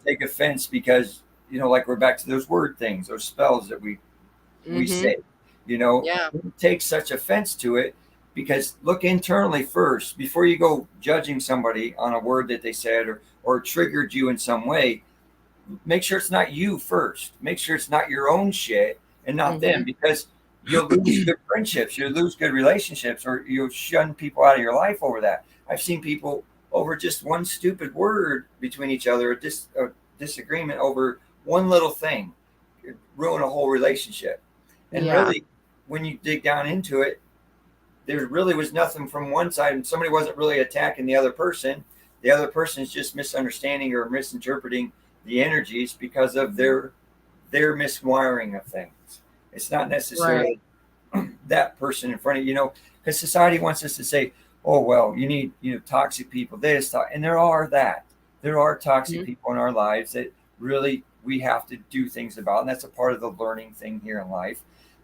S1: take offense because, like we're back to those word things, those spells that we say, take such offense to it. Because look internally first before you go judging somebody on a word that they said or triggered you in some way. Make sure it's not you first. Make sure it's not your own shit and not them, because you'll lose good friendships, you'll lose good relationships, or you'll shun people out of your life over that. I've seen people over just one stupid word between each other, a disagreement over one little thing, ruin a whole relationship. And really, when you dig down into it, there really was nothing from one side, and somebody wasn't really attacking the other person. The other person is just misunderstanding or misinterpreting the energies because of their miswiring of things. It's not necessarily that person in front of you, because society wants us to say, oh, well, you need, toxic people, and there are toxic people in our lives that really we have to do things about. And that's a part of the learning thing here in life.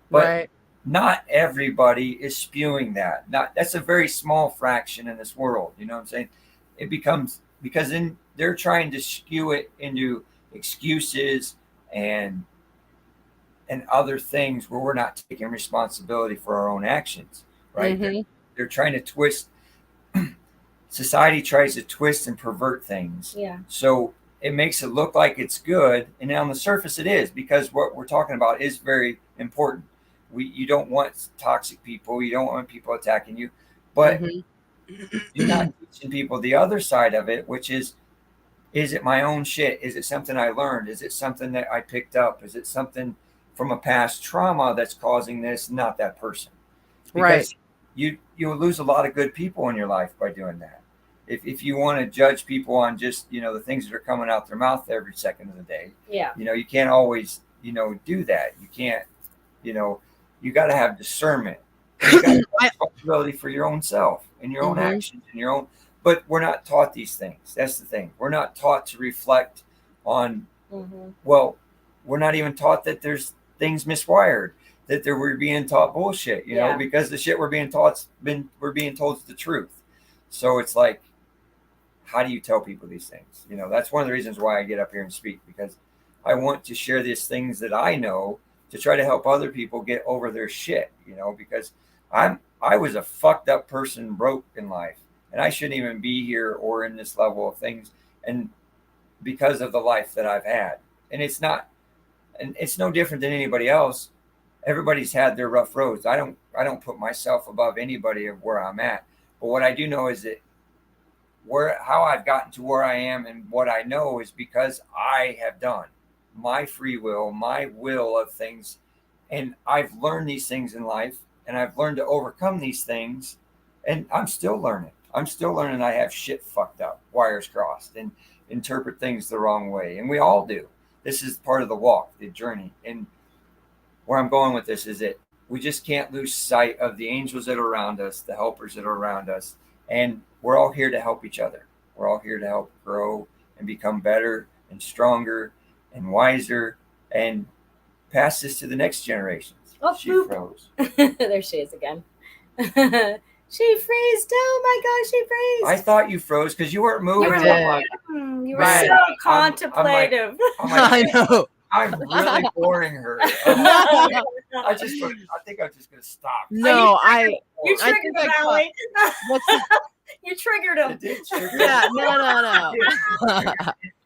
S1: But not everybody is spewing that. That's a very small fraction in this world. You know what I'm saying? It becomes, because then they're trying to skew it into excuses and other things where we're not taking responsibility for our own actions, right? They're trying to twist. Society tries to twist and pervert things. Yeah. So it makes it look like it's good, and on the surface it is, because what we're talking about is very important. You don't want toxic people. You don't want people attacking you, but you're not teaching people the other side of it, which is it my own shit? Is it something I learned? Is it something that I picked up? Is it something from a past trauma that's causing this? Not that person. Because you'll lose a lot of good people in your life by doing that. If you want to judge people on just, the things that are coming out their mouth every second of the day, you can't always do that. You can't, you got to have discernment. You got to have responsibility for your own self and your own actions and your own. But we're not taught these things. That's the thing. We're not taught to reflect on. Well, we're not even taught that there's things miswired. That we're being taught bullshit. Because the shit we're being taught we're being told is the truth. So it's like, how do you tell people these things? That's one of the reasons why I get up here and speak, because I want to share these things that I know to try to help other people get over their shit. Because I was a fucked up person, broke in life, and I shouldn't even be here or in this level of things. And because of the life that I've had, and it's no different than anybody else. Everybody's had their rough roads. I don't put myself above anybody of where I'm at. But what I do know is that how I've gotten to where I am and what I know is because I have done my free will, my will of things. And I've learned these things in life, and I've learned to overcome these things. And I'm still learning. I have shit fucked up, wires crossed, and interpret things the wrong way. And we all do. This is part of the walk, the journey. And where I'm going with this is that we just can't lose sight of the angels that are around us, the helpers that are around us. And we're all here to help each other. We're all here to help grow and become better and stronger and wiser and pass this to the next generations.
S2: Oh,
S1: she froze.
S2: There she is again. She freezed. Oh my gosh, she freezed.
S1: I thought you froze because you weren't moving.
S2: You were so contemplative.
S3: I know.
S1: I'm really boring her. I think I'm just gonna stop.
S3: No,
S2: you triggered him, Allie. You triggered him.
S1: It did trigger.
S3: Yeah, no.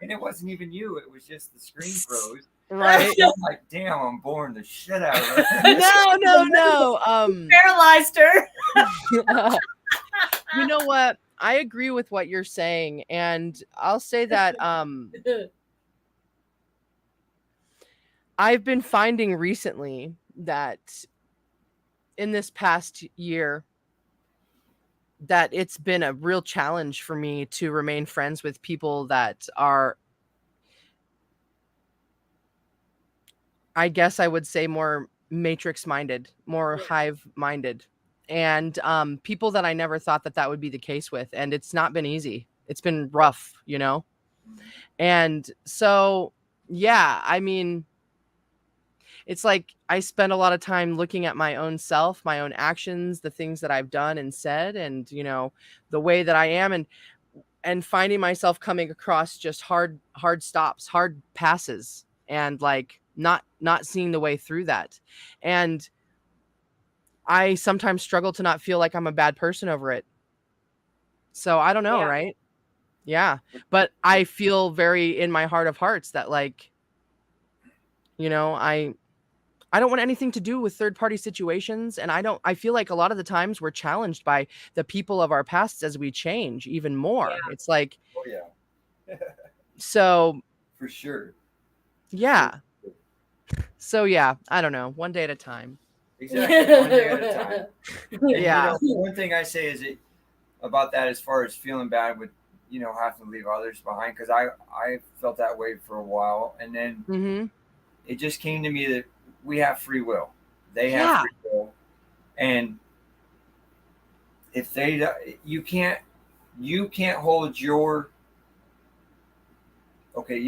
S1: And it wasn't even you. It was just the screen froze.
S3: Right.
S1: I'm like, damn, I'm boring the shit out of her.
S3: No.
S2: Paralyzed her.
S3: You know what? I agree with what you're saying, and I'll say that I've been finding recently that in this past year that it's been a real challenge for me to remain friends with people that are, I guess I would say, more matrix minded, more hive minded, and people that I never thought that would be the case with. And it's not been easy. It's been rough, And so, yeah, I mean, it's like I spend a lot of time looking at my own self, my own actions, the things that I've done and said, and, the way that I am, and finding myself coming across just hard stops, hard passes, and like not seeing the way through that. And I sometimes struggle to not feel like I'm a bad person over it. So I don't know, right? Yeah. But I feel very in my heart of hearts that, like, I don't want anything to do with third-party situations. And I feel like a lot of the times we're challenged by the people of our past as we change even more. Yeah. It's like,
S1: oh yeah.
S3: So
S1: for sure.
S3: Yeah. So yeah, I don't know. One day at a time.
S1: Exactly. One day at a time.
S3: Yeah.
S1: One thing I say is about that, as far as feeling bad with, having to leave others behind, because I felt that way for a while, and then it just came to me that we have free will. They have free will, and if you can't hold your. Okay,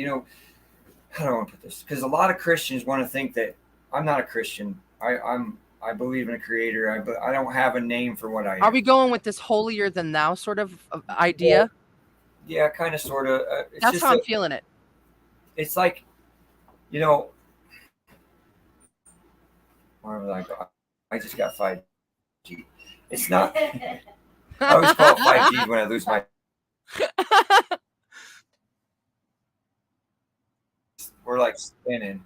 S1: how do I want to put this? Because a lot of Christians want to think that I'm not a Christian. I believe in a creator. I don't have a name for what I am.
S3: Are we going with this holier than thou sort of idea?
S1: Yeah, kind of, sort of.
S3: That's how I'm feeling it.
S1: It's like, I just got 5G. It's not. I always call it 5G when I lose my. We're like spinning.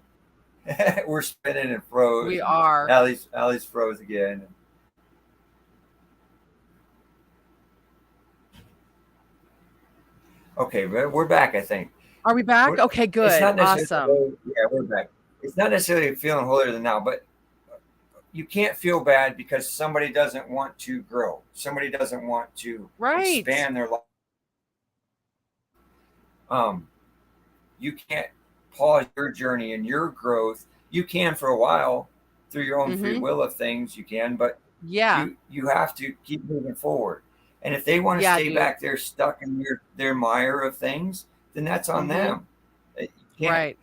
S1: We're spinning and froze.
S3: We are.
S1: Allie's froze again. Okay, we're back, I think.
S3: Are we back? Okay, good. Awesome.
S1: Yeah, we're back. It's not necessarily feeling holier than thou, but you can't feel bad because somebody doesn't want to grow. Somebody doesn't want to expand their life. You can't pause your journey and your growth you can for a while through your own free
S3: Mhm.
S1: will of things, you can, but
S3: Yeah.
S1: you have to keep moving forward. And if they want to
S3: Yeah,
S1: stay
S3: dude.
S1: back there stuck in their mire of things, then that's on
S3: Mhm.
S1: them. You can't.
S3: Right.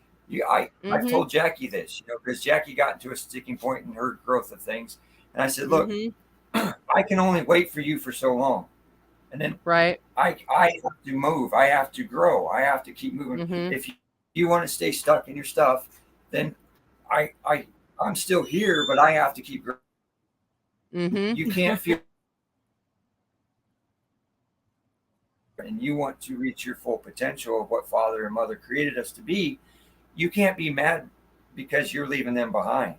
S1: I've
S3: Mhm.
S1: told Jackie this, because Jackie got into a sticking point in her growth of things, and I said, look,
S3: Mhm.
S1: I can only wait for you for so long, and then
S3: Right.
S1: I have to move. I have to grow. I have to keep moving.
S3: Mhm.
S1: If you want to stay stuck in your stuff, then I I'm still here, but I have to keep growing.
S3: Mhm.
S1: You can't feel, and you want to reach your full potential of what father and mother created us to be. You can't be mad because you're leaving them behind.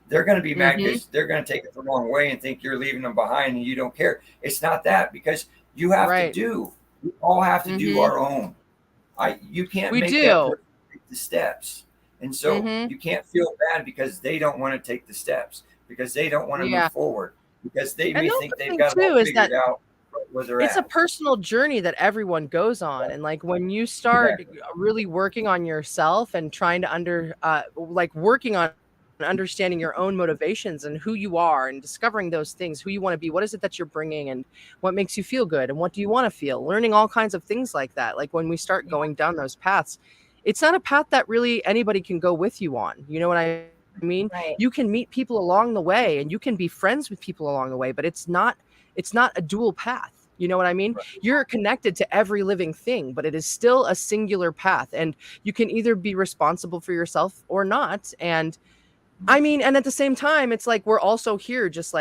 S1: They're going to be mad
S3: Mhm.
S1: because they're going to take it the wrong way and think you're leaving them behind and you don't care. It's not that, because you have to
S3: Right.
S1: do. We all have to do
S3: Mhm.
S1: our own. You can't
S3: We
S1: make that
S3: do.
S1: person take the steps, and so
S3: Mhm.
S1: you can't feel bad because they don't want to take the steps, because they don't want to move
S3: Yeah.
S1: forward, because they
S3: And
S1: may
S3: the
S1: think
S3: other
S1: they've
S3: thing
S1: got it all
S3: too is that
S1: figured out where they're
S3: it's a
S1: at.
S3: personal journey that everyone goes on, and like when you start
S1: Exactly.
S3: really working on yourself and trying to working on understanding your own motivations and who you are and discovering those things, who you want to be, what is it that you're bringing, and what makes you feel good, and what do you want to feel, learning all kinds of things like that. Like when we start going down those paths, it's not a path that really anybody can go with you on, you know what I mean?
S2: Right.
S3: You can meet people along the way and you can be friends with people along the way, but it's not a dual path. You know what I mean?
S1: Right.
S3: You're connected to every living thing, but it is still a singular path. And you can either be responsible for yourself or not. And I mean, and at the same time, it's like we're also here just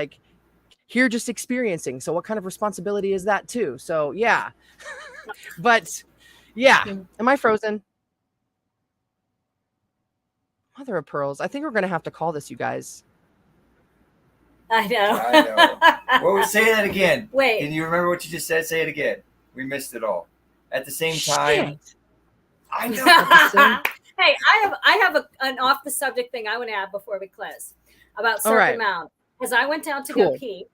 S3: experiencing. So what kind of responsibility is that too? So yeah. But yeah. Am I frozen? Mother of pearls. I think we're gonna have to call this, you guys.
S2: I know.
S1: I know. Well, say that again.
S2: Wait.
S1: Can you remember what you just said? Say it again. We missed it all. At the same time,
S3: Shit.
S1: I know.
S2: Hey, I have an off the subject thing I want to add before we close about
S3: All
S2: Serpent
S3: right.
S2: Mound. Because I went down to go
S3: Cool.
S2: pee.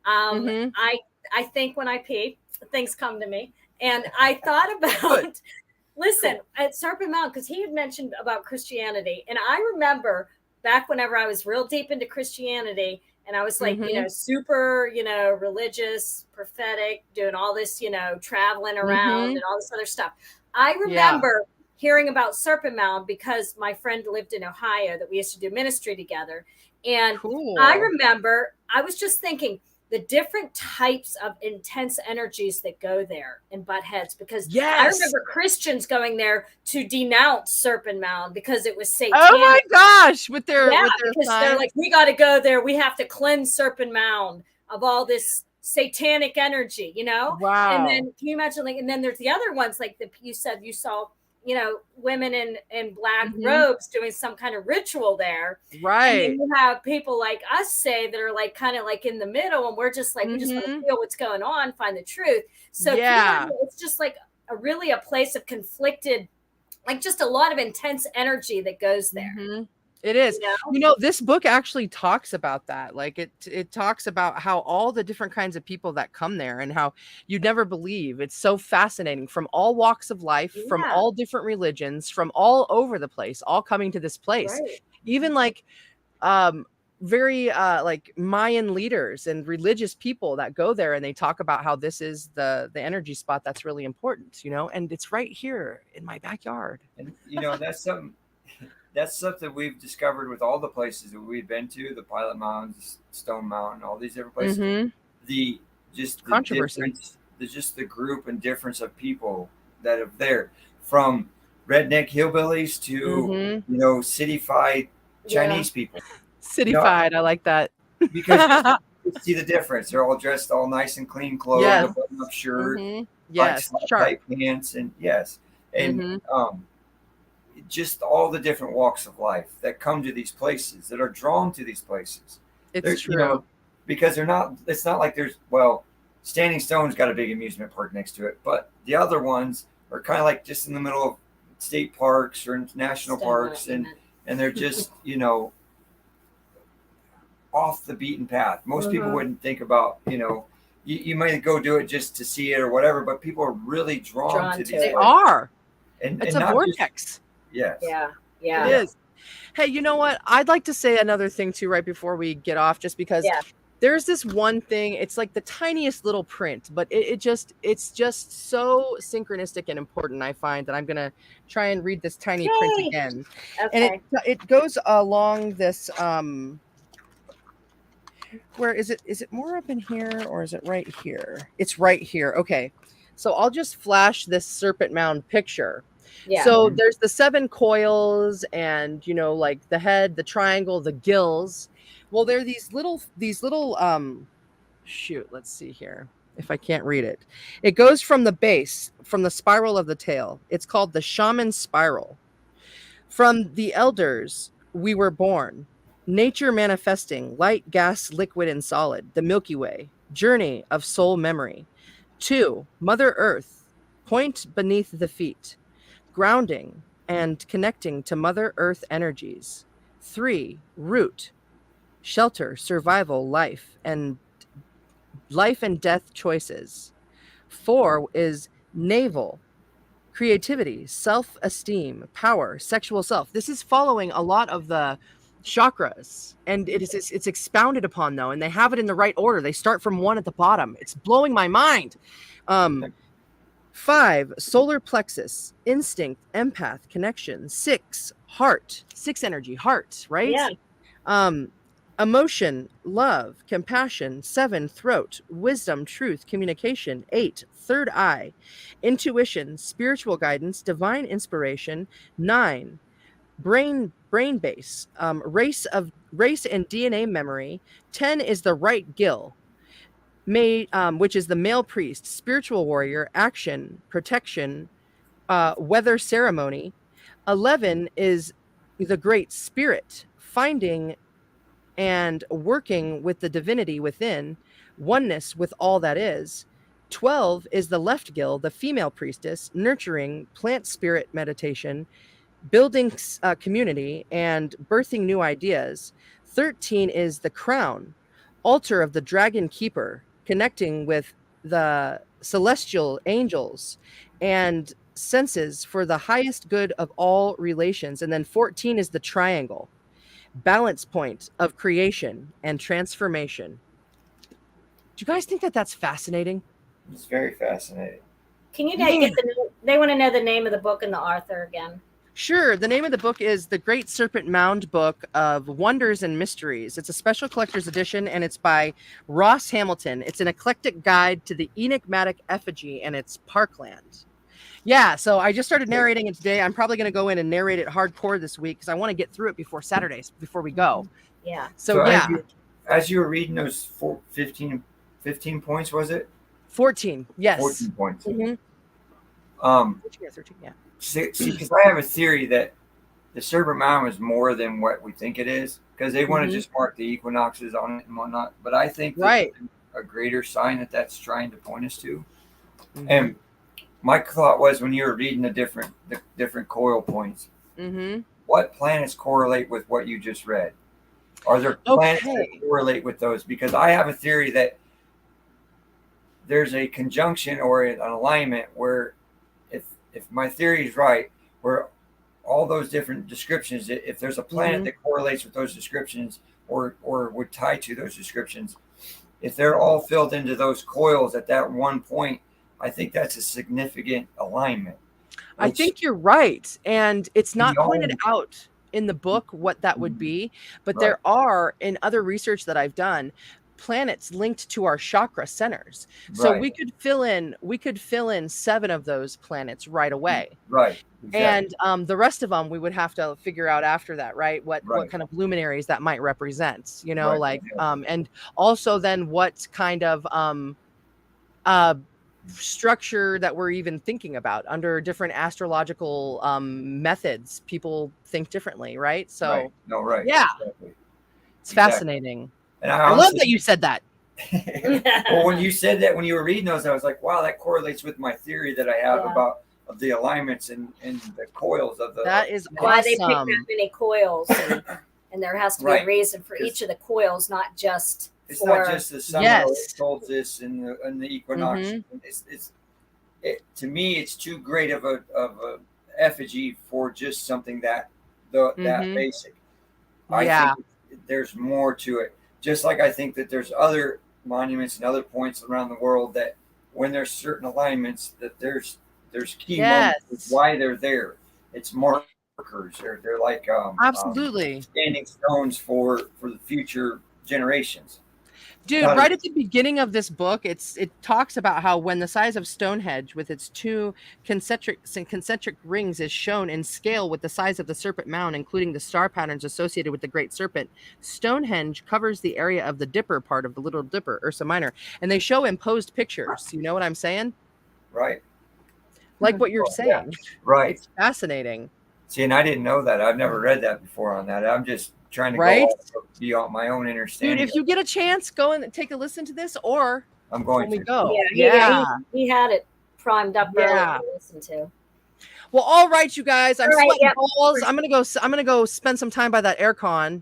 S3: Mhm.
S2: I think when I pee, things come to me, and I thought about listen at Serpent Mound, because he had mentioned about Christianity, and I remember back whenever I was real deep into Christianity. And I was like,
S3: Mhm.
S2: super, religious, prophetic, doing all this, traveling around
S3: Mhm.
S2: and all this other stuff. I
S3: Yeah.
S2: remember hearing about Serpent Mound because my friend lived in Ohio that we used to do ministry together. And
S3: Cool.
S2: I remember I was just thinking the different types of intense energies that go there in butt heads, because I
S3: Yes.
S2: remember Christians going there to denounce Serpent Mound because it was satanic.
S3: Oh my gosh, with their
S2: Because
S3: signs.
S2: they're like, we got to go there. We have to cleanse Serpent Mound of all this satanic energy,
S3: Wow.
S2: And then can you imagine, like, and then there's the other ones, like you said you saw, women in black
S3: Mhm.
S2: robes doing some kind of ritual there. And then
S3: Right.
S2: you have people like us say that are like kind of like in the middle, and we're just like, we just want to
S3: Mhm.
S2: feel what's going on, find the truth. So can you
S3: Yeah.
S2: imagine, it's just like a place of conflicted, like just a lot of intense energy that goes there.
S3: Mhm. It is. This book actually talks about that. Like it talks about how all the different kinds of people that come there and how you'd never believe. It's so fascinating, from all walks of life, from
S2: Yeah.
S3: all different religions, from all over the place, all coming to this place.
S2: Right.
S3: Even like very like Mayan leaders and religious people that go there, and they talk about how this is the energy spot that's really important, and it's right here in my backyard.
S1: And that's something we've discovered with all the places that we've been to, the Pilot Mountains, Stone Mountain, all these different places.
S3: Mhm.
S1: The
S3: Controversy.
S1: difference, just the group and difference of people that are there, from redneck hillbillies to
S3: Mhm.
S1: cityfied Chinese people.
S3: Cityfied, I like that.
S1: Because you see the difference. They're all dressed all nice and clean clothes,
S3: Yes.
S1: a button-up shirt,
S3: Mhm.
S1: like
S3: Yes, sharp.
S1: tight pants, and and
S3: Mhm.
S1: just all the different walks of life that come to these places, that are drawn to these places.
S3: It's true.
S1: Because it's not like Standing Stone's got a big amusement park next to it, but the other ones are kind of like just in the middle of state parks or national parks, and they're just off the beaten path. Most people wouldn't think about, you might go do it just to see it or whatever, but people are really drawn to these places.
S3: They are.
S1: And
S3: It's
S1: and
S3: a
S1: not
S3: vortex.
S1: yes.
S2: Yeah.
S3: It is. Hey, you know what? I'd like to say another thing too, right before we get off, just because
S2: Yeah.
S3: there's this one thing. It's like the tiniest little print, but it's just so synchronistic and important. I find that I'm gonna try and read this tiny print
S2: Yay.
S3: again, and
S2: Okay.
S3: it goes along this. Where is it? Is it more up in here or is it right here? It's right here. Okay, so I'll just flash this Serpent Mound picture.
S2: Yeah.
S3: So there's the 7 coils and, like the head, the triangle, the gills. Well, they're these little shoot, let's see here if I can't read it. It goes from the base, from the spiral of the tail. It's called the Shaman Spiral. From the elders, we were born. Nature manifesting, light, gas, liquid, and solid. The Milky Way. Journey of soul memory. 2, Mother Earth. Point beneath the feet. Grounding and connecting to Mother Earth energies. 3, root, shelter, survival, life and death choices. 4 is navel, creativity, self-esteem, power, sexual self. This is following a lot of the chakras, and it's expounded upon though, and they have it in the right order. They start from 1 at the bottom. It's blowing my mind. 5, solar plexus, instinct, empath, connection. 6, heart, 6 energy, heart, right?
S2: Yeah.
S3: Emotion, love, compassion. 7, throat, wisdom, truth, communication. 8, third eye, intuition, spiritual guidance, divine inspiration. 9, brain base, race and DNA memory. 10 is the right gill, which is the male priest, spiritual warrior, action, protection, weather ceremony. 11 is the great spirit, finding and working with the divinity within, oneness with all that is. 12 is the left gill, the female priestess, nurturing, plant spirit meditation, building community, and birthing new ideas. 13 is the crown, altar of the dragon keeper, connecting with the celestial angels and senses for the highest good of all relations. And then 14 is the triangle, balance point of creation and transformation. Do you guys think that that's fascinating?
S1: It's very fascinating.
S2: Can you get they want to know the name of the book and the author again?
S3: Sure. The name of the book is The Great Serpent Mound Book of Wonders and Mysteries. It's a special collector's edition, and it's by Ross Hamilton. It's an eclectic guide to the enigmatic effigy and its parkland. Yeah, so I just started narrating it today. I'm probably going to go in and narrate it hardcore this week because I want to get through it before Saturdays, before we go.
S2: Yeah.
S3: So yeah.
S1: As you were reading those 15 points, was it?
S3: 14, yes.
S1: 14 points.
S3: Mm-hmm.
S1: 13, yeah. See, because I have a theory that the Serpent Mound is more than what we think it is, because they want to just mark the equinoxes on it and whatnot. But I think that a greater sign that that's trying to point us to. Mm-hmm. And my thought was, when you were reading the different coil points, what planets correlate with what you just read? Are there planets that correlate with those? Because I have a theory that there's a conjunction or an alignment where, if my theory is right, where all those different descriptions, if there's a planet that correlates with those descriptions or would tie to those descriptions, if they're all filled into those coils at that one point, I think that's a significant alignment.
S3: I think you're right. And it's not pointed out in the book what that would be, but there are, in other research that I've done, planets linked to our chakra centers. So we could fill in 7 of those planets right away.
S1: Right. Exactly.
S3: And the rest of them we would have to figure out after that, right? What kind of luminaries that might represent, and also then what kind of structure that we're even thinking about under different astrological methods. People think differently, right? So yeah, exactly. It's fascinating. And I love that you said that.
S1: Well, when you said that, when you were reading those, I was like, wow, that correlates with my theory that I have about the alignments and the coils of the.
S3: That is
S2: why they pick that many coils, and there has to be a reason for each of the coils, not just.
S1: It's not just the summer solstice and the equinox. To me, it's too great of a effigy for just something that that basic. I think there's more to it. Just like I think that there's other monuments and other points around the world that when there's certain alignments that there's key moments why they're there. It's markers. They're like
S3: absolutely
S1: standing stones for the future generations.
S3: Dude, right at the beginning of this book, it talks about how when the size of Stonehenge with its 2 concentric rings is shown in scale with the size of the Serpent Mound, including the star patterns associated with the Great Serpent, Stonehenge covers the area of the Dipper part of the Little Dipper, Ursa Minor, and they show imposed pictures. You know what I'm saying?
S1: Right.
S3: Like what you're saying.
S1: Yeah. Right.
S3: It's fascinating.
S1: See, and I didn't know that. I've never read that before on that. I'm just trying to go beyond my own understanding.
S3: Dude, if you get a chance, go and take a listen to this, or
S1: I'm going to
S3: go.
S2: He had it primed up early to listen to.
S3: Well, all right, you guys. I'm sweating balls. I'm gonna go spend some time by that aircon.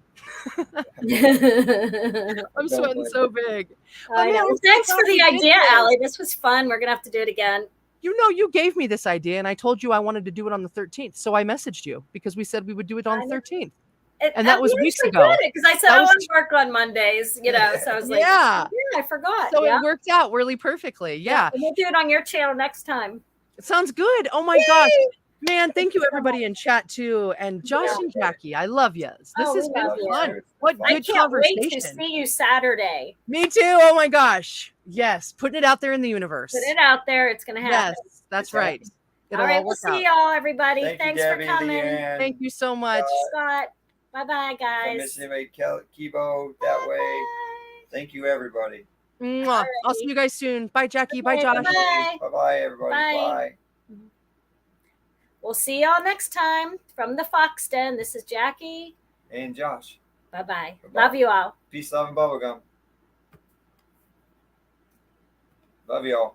S3: I'm sweating so big.
S2: Thanks for the idea, Allie. This was fun. We're gonna have to do it again.
S3: You know, you gave me this idea, and I told you I wanted to do it on the 13th. So I messaged you because we said we would do it on the 13th. And that was weeks ago.
S2: Because I said I want to work on Mondays, you know. So I was like, yeah, I forgot.
S3: So it worked out really perfectly. Yeah.
S2: And we'll do it on your channel next time.
S3: It sounds good. Oh my gosh. Man, thank you everybody in chat too. And Josh and Jackie, I love you. This has been fun. What good conversation. I can't wait to see you Saturday. Me too. Oh my gosh. Yes. Putting it out there in the universe. Put it out there. It's going to happen. Yes, that's right. All right. We'll see y'all, everybody. Thanks for coming. Thank you so much. Scott. Bye-bye, guys. I'm missing anybody, Kibo, that way. Thank you, everybody. Right. I'll see you guys soon. Bye, Jackie. Bye, Josh. Bye-bye. Bye-bye, everybody. Bye. We'll see y'all next time from the Fox Den. This is Jackie. And Josh. Bye-bye. Love you all. Peace, love, and bubblegum. Love you all.